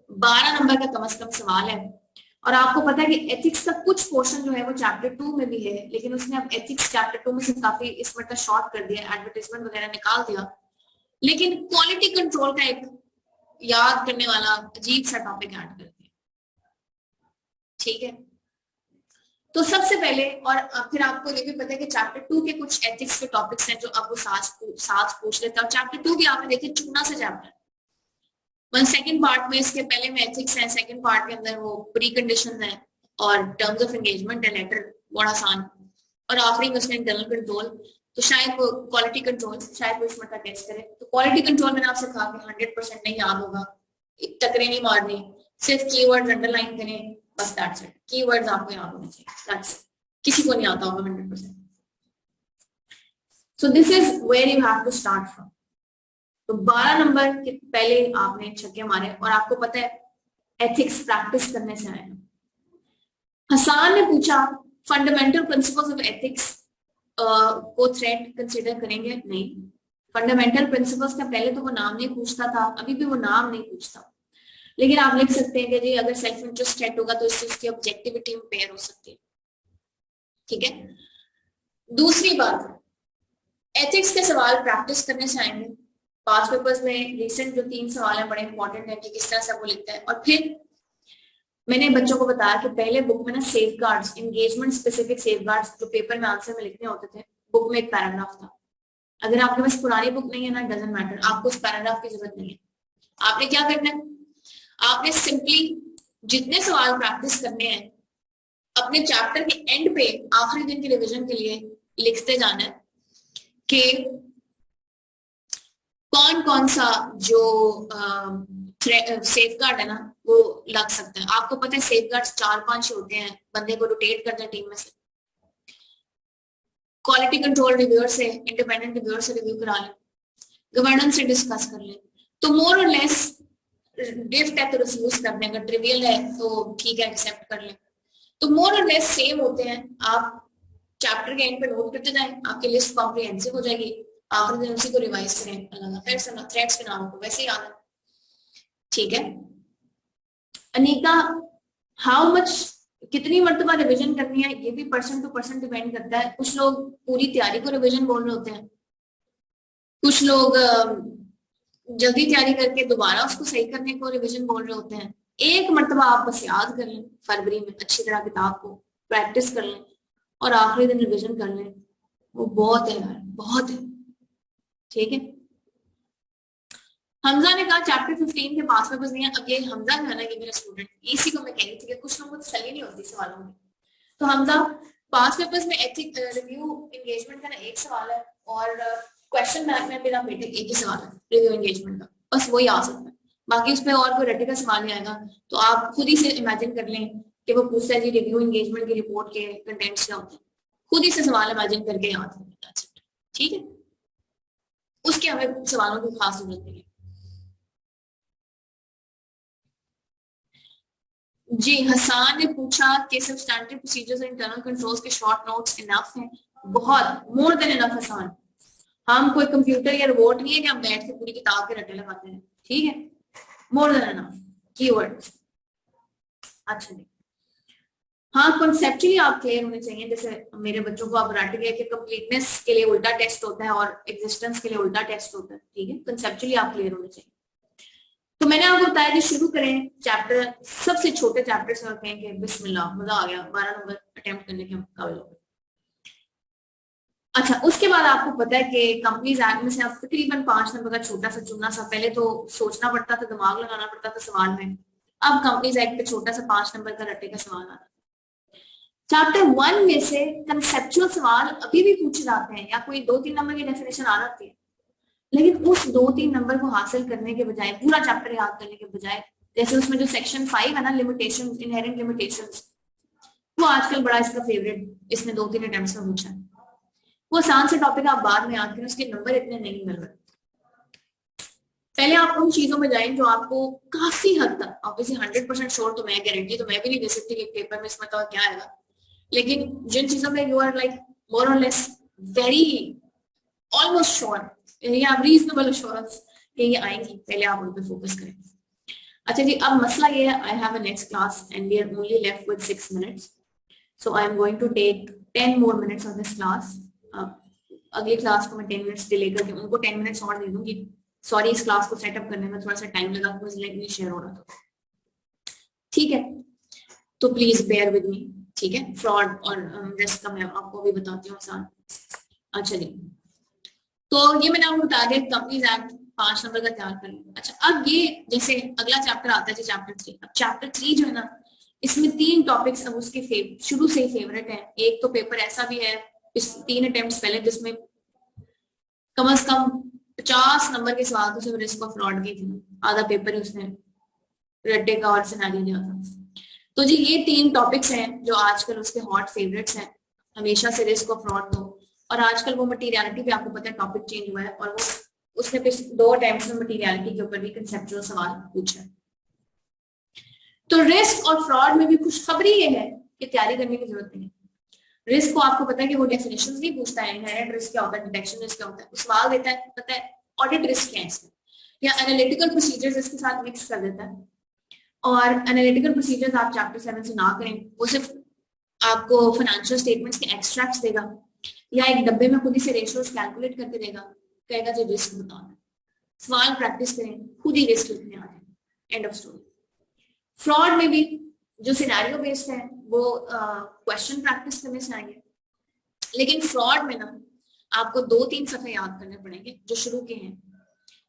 12 number का कम से कम सवाल है, और आपको पता है कि एथिक्स का कुछ पोर्शन जो है वो चैप्टर 2 में भी है, लेकिन उसने अब एथिक्स चैप्टर 2 में से काफी इस मतलब शॉर्ट कर दिया, एडवर्टाइजमेंट वगैरह निकाल दिया, लेकिन क्वालिटी कंट्रोल का एक याद करने वाला अजीब सा टॉपिक ऐड कर दिया, ठीक है। तो सबसे पहले, और फिर आपको ये भी पता है कि चैप्टर 2 के कुछ एथिक्स के टॉपिक्स हैं जो अब वो साथ पूछ लेता है, और चैप्टर 2 भी आपने देखिए चुना से चैप्टर, सेकंड पार्ट में इसके पहले में एथिक्स है, सेकंड पार्ट के अंदर वो प्री कंडीशन है और टर्म्स ऑफ एंगेजमेंट है, लेटर बड़ा आसान, और आखिरी में उसने इंटरनल कंट्रोल। तो शायद वो क्वालिटी कंट्रोल शायद वो इसमें टेस्ट करे। तो क्वालिटी कंट्रोल मैंने आपसे कहा कि 100% नहीं याद होगा, टकरे नहीं मारनी, सिर्फ कीवर्ड अंडरलाइन करें, बस दैट्स इट। कीवर्ड्स आपको याद होने चाहिए, दैट्स इट, किसी को नहीं आता होगा 100%। So this is where you have to start from. तो 12 नंबर के पहले आपने छक्के मारे और आपको पता है एथिक्स प्रैक्टिस करने से आएगा। हसान ने पूछा फंडामेंटल प्रिंसिपल्स ऑफ एथिक्स को थ्रेट कंसिडर करेंगे? नहीं, फंडामेंटल प्रिंसिपल्स का पहले तो वो नाम नहीं पूछता था, अभी भी वो नाम नहीं पूछता, लेकिन आप लिख सकते हैं कि जी अगर सेल्फ इंटरेस्ट थ्रेट होगा तो इससे उसकी ऑब्जेक्टिविटी इंपेयर हो सकती है। ठीक है, दूसरी बात, एथिक्स के सवाल प्रैक्टिस करने से आएंगे। पास्ट पेपर्स में रिसेंट जो 3 सवाल है बड़े इंपॉर्टेंट है कि किस तरह से वो लिखता है। और फिर मैंने बच्चों को बताया कि पहले बुक में ना safe guards, engagement specific safe guards जो पेपर में आंसर में लिखने होते थे, बुक में एक पैराग्राफ था। अगर आपके पास पुरानी बुक नहीं है ना, डजंट मैटर, आपको उस पैराग्राफ की जरूरत नहीं है। आपने क्या करना है, आपने सिंपली जितने सवाल प्रैक्टिस करने हैं अपने चैप्टर के एंड पे आखिरी दिन की रिवीजन के लिए लिखते जाना है कि कौन कौन सा जो सेफ गार्ड है ना वो लग सकता है। आपको पता है सेफ गार्ड 4-5 होते हैं, बंदे को रोटेट करते हैं टीम में से, क्वालिटी कंट्रोल रिव्यूअर से, इंडिपेंडेंट रिव्यूअर से रिव्यू करा लें, गवर्नेंस से डिस्कस कर लें। तो मोर और लेस गिफ्ट है तो रिफ्यूज कर दें, अगर ट्रिवियल है तो ठीक है एक्सेप्ट कर लें। तो मोर और लेस सेम होते हैं। आप चैप्टर के एंड पे नोट करते जाएं, आपकी लिस्ट कॉम्प्रिहेंसिव हो जाएगी, आखिरी दिन उसी को रिवाइज करें, अल्लाह फिर से थ्रेड्स के नाम को वैसे ही याद है। ठीक है अनीका, हाउ मच, कितनी मर्तबा रिवीजन करनी है ये भी पर्सन टू पर्सन डिपेंड करता है। कुछ लोग पूरी तैयारी को रिवीजन बोल रहे होते हैं, कुछ लोग जल्दी तैयारी करके दोबारा उसको सही करने को रिवीजन बोल रहे होते हैं। एक मर्तबा आप बस याद कर लें, फरवरी में अच्छी तरह किताब को प्रैक्टिस कर लें और आखिरी दिन रिवीजन कर लें, वो बहुत है यार, बहुत है। ठीक है, हमजा ने कहा चैप्टर 15 के पास पेपर्स नहीं है। अब ये हमजा जो है ना, ये मेरा स्टूडेंट, इसी को मैं कह रही थी कि कुछ लोगों को तसल्ली नहीं होती सवालों में। तो हमजा, पास पेपर्स में एथिक रिव्यू एंगेजमेंट का ना एक सवाल है और क्वेश्चन बैंक में मेरा बेटे एक ही सवाल है रिव्यू एंगेजमेंट का, बस वही आ सकता है, बाकी उस पर और कोई रटे का सवाल नहीं आएगा। तो आप खुद ही से इमेजिन कर लें कि वो पूछता है जी रिव्यू एंगेजमेंट की रिपोर्ट के कंटेंट्स क्या होते हैं, खुद ही से सवाल इमेजिन करके याद करना। ठीक है, उसके हमें सवालों की खास जरूरत नहीं है। जी, हसान ने पूछा कि सब्सटैंटिव प्रोसीजर्स और इंटरनल कंट्रोल्स के शॉर्ट नोट्स इनफ हैं? बहुत, मोर देन इनफ हसान। हम कोई कंप्यूटर या रोबोट नहीं है कि हम बैठ के पूरी किताब के रटे लगाते हैं। ठीक है, मोर देन इनफ कीवर्ड्स। अच्छा जी, हाँ कॉन्सेप्चुअली आप क्लियर होने चाहिए। जैसे मेरे बच्चों को आप रट गए कि कंप्लीटनेस के लिए उल्टा टेस्ट होता है और एग्जिस्टेंस के लिए उल्टा टेस्ट होता है। ठीक है, कंसेप्चुअली आप क्लियर होने चाहिए। तो मैंने आपको बताया कि शुरू करें चैप्टर, सबसे छोटे चैप्टर से, और कहेंगे बिस्मिल्लाह, मजा आ गया, 12 नंबर अटेम्प्ट करने के काबिल हो गए। अच्छा, उसके बाद आपको पता है कि कंपनीज एक्ट में से आप तकरीबन 5 नंबर का छोटा सा चुनना सा, पहले तो सोचना पड़ता था, दिमाग लगाना पड़ता था सवाल में, अब कंपनीज एक्ट पे छोटा सा 5 नंबर का रट्टे का सवाल आता है। चैप्टर 1 में से कंसेप्चुअल सवाल अभी भी पूछे जाते हैं, या कोई 2-3 नंबर की डेफिनेशन आ जाती है, लेकिन उस 2-3 नंबर को हासिल करने के बजाय, पूरा चैप्टर याद करने के बजाय, जैसे उसमें जो सेक्शन 5 है ना, लिमिटेशंस, इनहेरेंट लिमिटेशंस, वो आजकल बड़ा इसका फेवरेट, इसने 2-3 अटेम्प्ट्स में पूछा है। वो आसान से टॉपिक आप बाद में याद करें, उसके नंबर इतने नहीं मिल रहे। पहले आप उन चीजों में जाएं जो आपको काफी हद तक, ऑब्वियसली 100% श्योर तो मैं गारंटी तो मैं भी नहीं दे सकती कि पेपर में इसमें तो क्या आएगा, लेकिन जिन चीजों में यू आर लाइक मोर और लेस वेरी ऑलमोस्ट श्योर, ये आप रीजनेबल एश्योरेंस कि ये आएंगी, पहले आप उन पे फोकस करें। अच्छा जी, अब मसला ये है, I have a next class and we are only left with 6 minutes, so I am going to take 10 more minutes of this class. अगली क्लास को मैं 10 मिनट्स डिले करके उनको 10 मिनट्स और दे दूंगी। सॉरी, इस क्लास को सेटअप करने में थोड़ा सा टाइम लगा, मुझे लिंक नहीं शेयर हो रहा था। ठीक है, तो प्लीज बेयर विद मी। ठीक है, फ्रॉड और रिस्क का मैं आपको भी बताती हूँ आसान। अच्छा जी, तो ये मैंने आपको बता दिया कंपनीज एक्ट 5 नंबर का तैयार कर लिया। अच्छा, अब ये जैसे अगला चैप्टर आता है जी, चैप्टर 3। अब चैप्टर 3 जो है ना, इसमें 3 टॉपिक्स अब उसके शुरू से ही फेवरेट है। एक तो पेपर ऐसा भी है इस 3 अटेम्प्ट्स पहले जिसमें कम से कम 50 नंबर के सवाल तो सिर्फ रिस्क ऑफ फ्रॉड की थी, आधा पेपर ही उसने रट्टे का और सिनेरियो दिया था। तो जी ये 3 टॉपिक्स हैं जो आजकल उसके हॉट फेवरेट्स हैं, हमेशा से रिस्क ऑफ फ्रॉड तो, और आजकल वो मटीरियलिटी पे आपको पता है टॉपिक चेंज हुआ है और वो उसने 2 अटेम्प्ट्स में मटीरियलिटी के ऊपर भी कंसेप्चुअल सवाल पूछा। तो रिस्क और फ्रॉड में भी खुशखबरी ये है कि तैयारी करने की जरूरत नहीं है। रिस्क को आपको पता है कि वो डेफिनेशंस नहीं पूछता है, इनहेरेंट रिस्क क्या होता है, डिटेक्शन रिस्क क्या होता है, वो सवाल देता है, पता है ऑडिट रिस्क क्या है इसमें, या एनालिटिकल प्रोसीजर्स इसके साथ मिक्स कर देता है। और एनालिटिकल प्रोसीजर्स आप चैप्टर 7 से ना करें, वो सिर्फ आपको फाइनेंशियल स्टेटमेंट्स के एक्सट्रैक्ट्स देगा या एक डब्बे में खुद ही से रेशियोज कैलकुलेट करके देगा, कहेगा जी रिस्क बताना। सवाल प्रैक्टिस करें, खुद ही रिस्क लिखने आ जाए, एंड ऑफ स्टोरी। फ्रॉड में भी जो सिनेरियो बेस्ड है वो क्वेश्चन प्रैक्टिस करने से आएंगे, लेकिन फ्रॉड में ना आपको 2-3 सफे याद करने पड़ेंगे जो शुरू के हैं,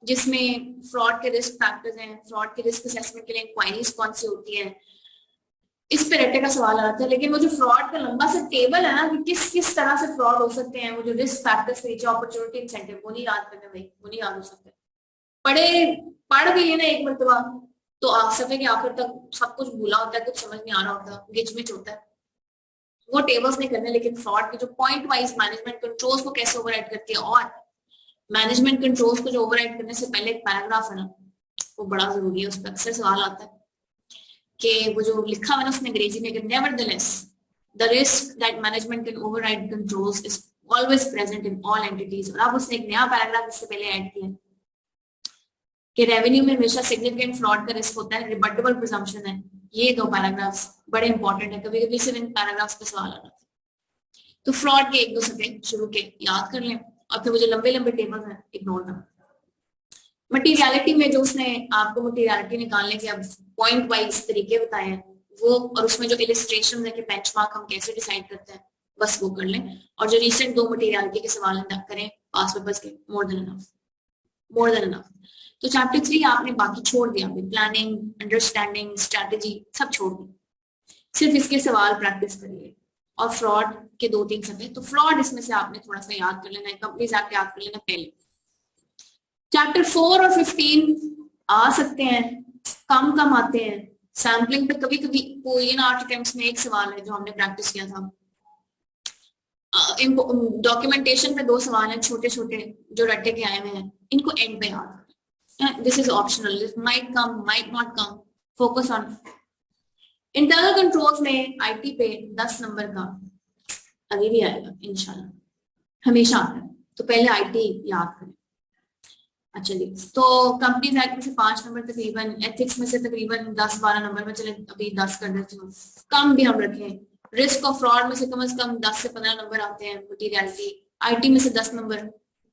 जिसमें फ्रॉड के रिस्क फैक्टर्स हैं, फ्रॉड के रिस्क असेसमेंट के लिए इंक्वायरीज कौन सी होती है, इस पे रट्टे का सवाल आता है। लेकिन वो जो फ्रॉड का लंबा सा टेबल है ना कि किस किस तरह से फ्रॉड हो सकते हैं, वो जो रिस्क फैक्टर्स नीचे अपॉर्चुनिटी इंसेंटिव, वो नहीं याद करने भाई, वो नहीं याद हो सकते। पढ़ भी लेना एक मरतबा तो सफे के आखिर तक सब कुछ भूला होता है, कुछ समझ नहीं आ रहा होता, गिचमिच होता है, वो टेबल्स नहीं करने। लेकिन फ्रॉड के जो पॉइंट वाइज मैनेजमेंट कंट्रोल्स को कैसे ओवरराइड करती है, और मैनेजमेंट कंट्रोल्स को जो ओवरराइड करने से पहले एक पैराग्राफ है ना, वो बड़ा जरूरी है। उस पर अक्सर सवाल आता है कि वो जो लिखा हुआ ना उसने अंग्रेजी में, nevertheless the risk that management can override controls is always present in all entities. और अब उसने एक नया पैराग्राफ इससे पहले ऐड किया कि रेवेन्यू में हमेशा सिग्निफिकेंट फ्रॉड का रिस्क होता है, रिबटेबल प्रिजम्पशन है। ये 2 पैराग्राफ्स बड़े इंपॉर्टेंट है, कभी कभी सिर्फ इन पैराग्राफ्स पे सवाल आ जाता है। तो फ्रॉड के 1-2 सफे शुरू के याद कर लें, और फिर वो जो लंबे लंबे टेबल हैं इग्नोर करना। मटीरियलिटी में जो उसने आपको मटीरियलिटी निकालने के अब पॉइंट वाइज तरीके बताए हैं वो, और उसमें जो इलिस्ट्रेशन है कि बेंचमार्क हम कैसे डिसाइड करते हैं, बस वो कर लें। और जो रिसेंट 2 मटीरियलिटी के सवाल करें पास पेपर्स के, more than enough, more than enough. तो चैप्टर 3 आपने बाकी छोड़ दिया, प्लानिंग, अंडरस्टैंडिंग, स्ट्रेटेजी सब छोड़ दी, सिर्फ इसके सवाल प्रैक्टिस करिए। और फ्रॉड के 2-3 सफे, तो फ्रॉड इसमें से आपने थोड़ा सा याद कर लेना है, कंपनीज एक्ट याद कर लेना पहले। चैप्टर 4 और 15 आ सकते हैं, कम कम आते हैं। सैम्पलिंग पे कभी कभी कोई इन 8 अटेम्प्ट्स में एक सवाल है जो हमने प्रैक्टिस किया था। डॉक्यूमेंटेशन पे 2 सवाल हैं छोटे छोटे जो रट्टे के आए हुए हैं, इनको एंड पे याद। This is optional. This might come, might not come. Focus on internal controls में IT पे 10 नंबर का अभी भी आएगा इंशाल्लाह, हमेशा आता है, तो पहले IT याद करें। अच्छा जी, तो कंपनीज एक्ट में से 5 नंबर तकरीबन, एथिक्स में से तकरीबन 10-12 नंबर में, चले अभी 10 कर देती हूँ, कम भी हम रखें। रिस्क और फ्रॉड में से कम 10 से 15 नंबर आते हैं, मटीरियलिटी IT में से 10 नंबर।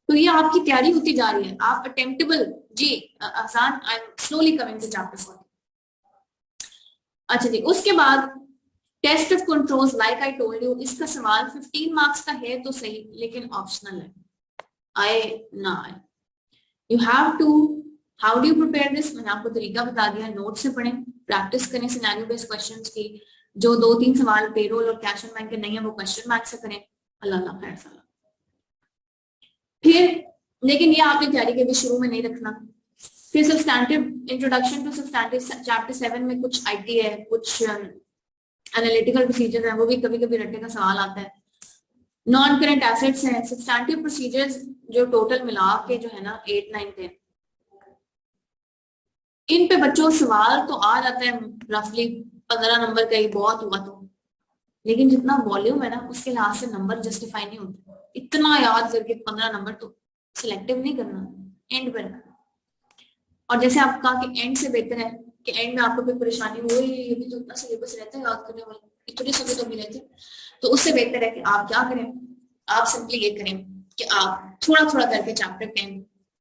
तो ये आपकी तैयारी होती जा रही है, आप अटेम्प्टेबल जी, आसान। I am slowly coming to chapter 4। अच्छा जी, उसके बाद test of controls, like I told you, इसका सवाल 15 मार्क्स का है तो सही, लेकिन ऑप्शनल है, आए ना आए। You have to, how do you prepare this, मैंने आपको तरीका बता दिया, नोट से पढ़ें, प्रैक्टिस करें सिनेरियो बेस्ड क्वेश्चंस की। जो 2-3 सवाल पेरोल और कैश एंड बैंक के नहीं है वो क्वेश्चन बैंक से करें, अल्लाह खैर सलाह। फिर लेकिन ये आपने तैयारी के भी शुरू में नहीं रखना। फिर substantive, introduction to substantive chapter 7 में कुछ IT है, कुछ एनालिटिकल प्रोसीजर्स है, वो भी कभी कभी रट्टे का सवाल आता है। नॉन करंट एसेट्स हैं, सब्सटैंटिव प्रोसीजर्स जो टोटल मिला के जो है ना 8, 9, 10, इन पे बच्चों सवाल तो आ जाता है रफली 15 नंबर का ही बहुत हुआ तो, लेकिन जितना वॉल्यूम है ना उसके लिहाज से नंबर जस्टिफाई नहीं होते। इतना याद करके 15 नंबर तो सिलेक्टिव नहीं करना, एंड पर करना। और जैसे आप कहा कि एंड से बेहतर है कि एंड में आपको कोई परेशानी हो, ये भी तो इतना सिलेबस रहता है याद करने वाला, इतने समय तो मिले थे, तो उससे बेहतर है कि आप क्या करें, आप सिंपली ये करें कि आप थोड़ा थोड़ा करके चैप्टर 10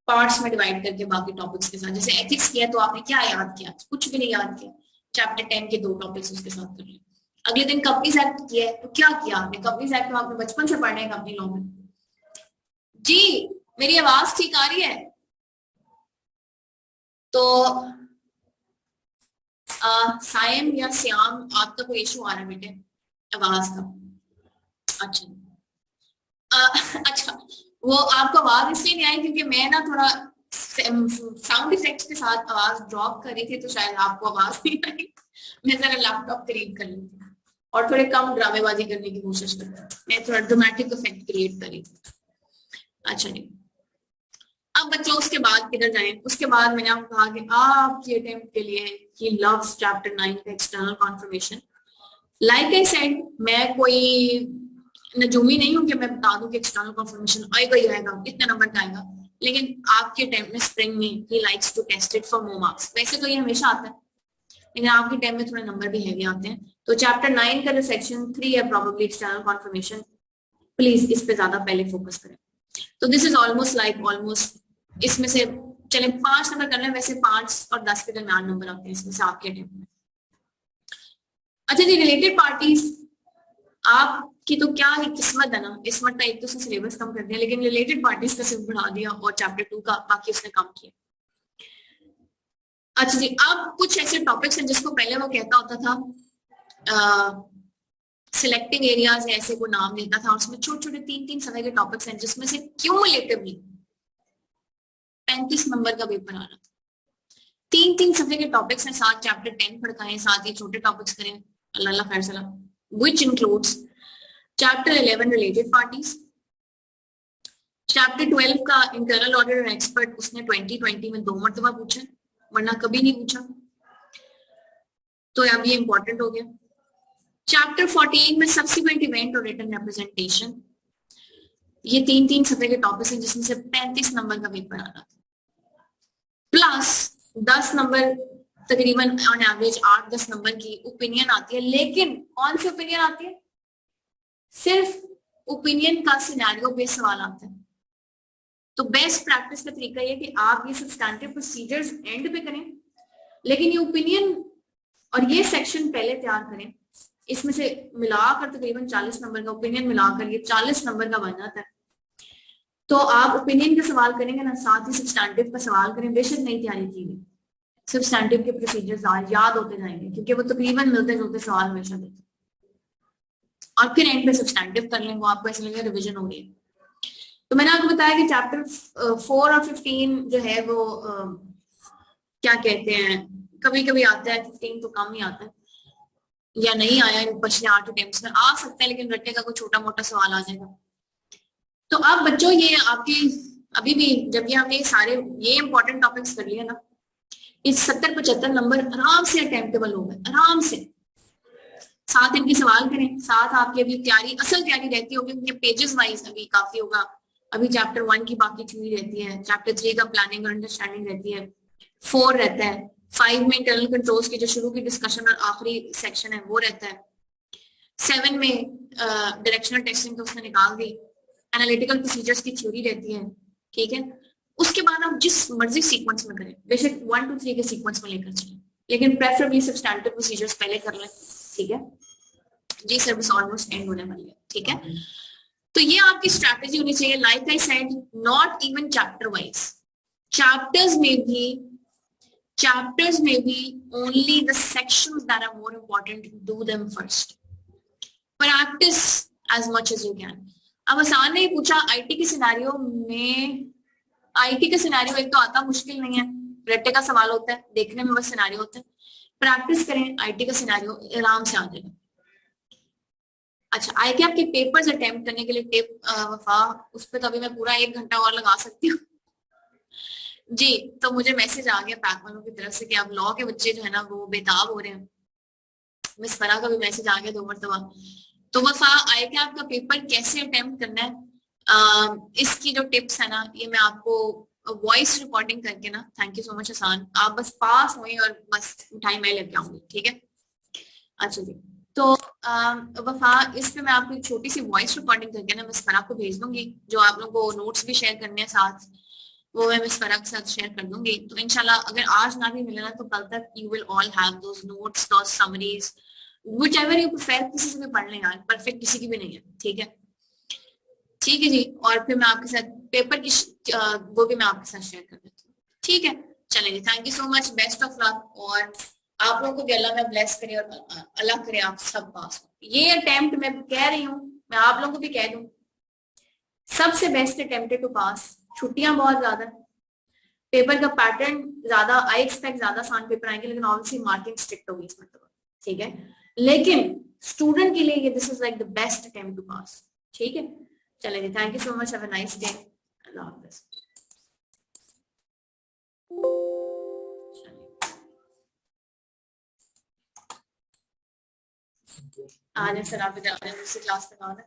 पार्ट्स में डिवाइड करके बाकी टॉपिक्स के साथ, जैसे एथिक्स किया तो आपने क्या याद किया, कुछ भी नहीं याद किया, चैप्टर 10 के 2 टॉपिक्स उसके साथ कर लें। अगले दिन कंपनीज एक्ट किया है तो क्या किया आपने, कंपनीज एक्ट तो आपने बचपन से पढ़ने हैं कंपनी लॉ में जी। मेरी आवाज ठीक आ रही है? तो सायम या श्याम, आपका कोई इशू आ रहा है बेटे आवाज का? अच्छा, वो आपको आवाज इसलिए नहीं आई क्योंकि मैं ना थोड़ा साउंड इफेक्ट्स के साथ आवाज ड्रॉप कर रही थी, तो शायद आपको आवाज नहीं आई। मैं जरा लैपटॉप करीब कर ली थी और थोड़े कम ड्रामेबाजी करने की कोशिश कर रही थी, मैं थोड़ा ड्रामेटिक इफेक्ट क्रिएट कर रही थी। अच्छा जी, अब बच्चों उसके बाद किधर जाएं? उसके बाद मैंने आपको कहा कि आपके अटेम्प्ट के लिए ही लव्स चैप्टर 9 का external conformation. Like I said, मैं कोई नजूमी नहीं हूं कि मैं बता दूं कि एक्सटर्नल कॉन्फर्मेशन आएगा ही आएगा, इतने नंबर का आएगा, लेकिन आपके अटेम्प्ट में स्प्रिंग में ही likes to test it for more marks. वैसे तो ये हमेशा आता है, लेकिन आपके टाइम में थोड़े नंबर भी हैवी आते हैं। तो चैप्टर 9 का जो सेक्शन 3 है प्रोबेबली एक्सटर्नल कॉन्फर्मेशन, प्लीज इस पे ज्यादा पहले फोकस करें। तो this is almost like almost, इसमें से चले 5 नंबर करना है, वैसे 5 और 10 के दरमियान नंबर आते हैं इसमें से आपके अटेम्प्ट में। अच्छा जी, रिलेटेड पार्टीज, आपकी तो क्या ही किस्मत है ना, किस्मत का एक तो उसने सिलेबस कम कर दिया, लेकिन रिलेटेड पार्टीज का सिर्फ बढ़ा दिया और चैप्टर 2 का बाकी उसने कम किया। अच्छा जी, अब कुछ ऐसे टॉपिक्स हैं जिसको पहले वो कहता होता था सिलेक्टिव एरियाज, ऐसे को नाम देता था, उसमें छोटे छोटे 3-3 सवाल के टॉपिक्स हैं जिसमें से क्यूमुलेटिवली 35 नंबर का पेपर आ रहा था। 3-3 सफे के टॉपिक्स हैं, साथ चैप्टर 10 पढ़ाएं, साथ ही छोटे टॉपिक्स करें, अल्लाह खैर सलाम, which includes chapter 11 related parties, chapter 12 का इंटरनल ऑडिटर एंड एक्सपर्ट, उसने 2020 में 2 मरतबा पूछा, वरना कभी नहीं पूछा, तो अब ये इंपॉर्टेंट हो गया। चैप्टर 14 में सब्सिक्वेंट इवेंट और रिटन रिप्रेजेंटेशन, ये 3-3 सफे के टॉपिक्स हैं जिसमें से 35 नंबर का पेपर आ रहा था, प्लस 10 नंबर तकरीबन ऑन एवरेज 8-10 नंबर की ओपिनियन आती है। लेकिन कौन सी ओपिनियन आती है? सिर्फ ओपिनियन का सिनेरियो बेस्ड सवाल आता है। तो बेस्ट प्रैक्टिस का तरीका ये कि आप ये सब्सटैंटिव प्रोसीजर्स एंड पे करें, लेकिन ये ओपिनियन और ये सेक्शन पहले तैयार करें। इसमें से मिलाकर तकरीबन 40 नंबर का ओपिनियन मिलाकर ये 40 नंबर का बन जाता है। तो आप ओपिनियन का सवाल करेंगे ना, साथ ही सब्सटैंटिव का सवाल करें, बेशक नहीं तैयारी की हुई, सब्सटैंटिव के प्रोसीजर्स याद होते जाएंगे, क्योंकि वो तकरीबन मिलते जुलते सवाल हमेशा देते, और फिर एंड पे सब्सटैंटिव कर लें, वो आपको ऐसे लगेगा रिविजन हो रही है। तो मैंने आपको बताया कि चैप्टर 4 और 15 जो है वो क्या कहते हैं, कभी कभी आता है, 15 तो कम ही आता है, या नहीं आया पिछले 8 अटेम्प्ट्स में, आ सकता है, लेकिन रट्टे का कोई छोटा मोटा सवाल आ जाएगा। तो अब बच्चों ये आपकी अभी भी, जब ये हमने सारे ये इंपॉर्टेंट टॉपिक्स कर लिए ना, इस 70-75 नंबर आराम से अटेम्प्टेबल हो गए, आराम से। साथ इनके सवाल करें, साथ आपकी अभी तैयारी, असल तैयारी रहती होगी, उनके पेजेस वाइज अभी काफी होगा। अभी चैप्टर 1 की बाकी थ्योरी रहती है, चैप्टर 3 का प्लानिंग और अंडरस्टैंडिंग रहती है, 4 रहता है, 5 में इंटरनल कंट्रोल्स की जो शुरू की डिस्कशन और आखिरी सेक्शन है वो रहता है, 7 में डायरेक्शनल टेस्टिंग तो उसने निकाल दी, एनालिटिकल प्रोसीजर्स की थ्योरी रहती है, ठीक है। उसके बाद आप जिस मर्जी सीक्वेंस में करें, बेशक 1 to 3 के सीक्वेंस में लेकर चलें, लेकिन प्रेफरेबली सब्सटैंटिव प्रोसीजर्स पहले कर लें, ठीक है जी। सर्विस ऑलमोस्ट एंड होने वाली है, ठीक है। तो ये आपकी स्ट्रैटेजी होनी चाहिए। Like I said, not even chapter wise, chapters में भी only the sections that are more important, do them first, practice as much as you can। अब आसान ने पूछा आईटी के सिनेरियो में, आईटी का सिनेरियो एक तो आता मुश्किल नहीं है, रट्टे का सवाल होता है, देखने में बस सिनेरियो होता है, प्रैक्टिस करें, आईटी का सिनेरियो आराम से आ जाएगा। अच्छा, आई कैप के पेपर्स अटेम्प्ट करने के लिए टिप वफा, उस पर तो अभी मैं पूरा 1 घंटा और लगा सकती हूँ जी। तो मुझे मैसेज आ गया पैक वालों की तरफ से कि अब लॉ के बच्चे जो है ना वो बेताब हो रहे हैं, मिस फरा का भी मैसेज आ गया 2 मरतबा। तो वफा, आई कैप का पेपर कैसे अटेम्प्ट करना है, इसकी जो टिप्स है ना, ये मैं आपको वॉइस रिकॉर्डिंग करके ना, thank you so much Hasan, आप बस पास हुई और बस मिठाई मैं लेके आऊंगी, ठीक है। अच्छा जी, तो वफा, इस पे मैं आपको एक छोटी सी वॉइस रिकॉर्डिंग करके ना मिस फरा को भेज दूंगी, जो आप लोगों को नोट्स भी शेयर करने हैं साथ, वो मैं मिस फरा के साथ शेयर कर दूंगी। तो इंशाल्लाह अगर आज ना भी मिले ना, तो कल तक you will all have those notes, those summaries, whichever you prefer, किसी से भी पढ़ लें यार, परफेक्ट किसी की भी नहीं है, ठीक है। ठीक है जी, और फिर मैं आपके साथ पेपर की वो भी मैं आपके साथ शेयर कर देती हूँ, ठीक है। चलेंगे, thank you so much, best of luck, और आप लोगों को भी अल्लाह में ब्लेस करे और अल्लाह करे आप सब पास हो। ये अटेम्प्ट मैं कह रही हूँ, मैं आप लोगों को भी कह दूं, सबसे बेस्ट अटेम्प्ट टू पास। छुट्टियां बहुत ज्यादा, पेपर का पैटर्न ज्यादा, आई एक्सपेक्ट ज्यादा आसान पेपर आएंगे, लेकिन ऑब्वियसली मार्किंग स्ट्रिक्ट होगी इसमें, तो ठीक है। लेकिन स्टूडेंट के लिए ये this is like the best attempt to pass, ठीक है। चलेंगे, thank you so much, have a nice day, अल्लाह हाफिज। आज सर आप दूसरी क्लास में आना।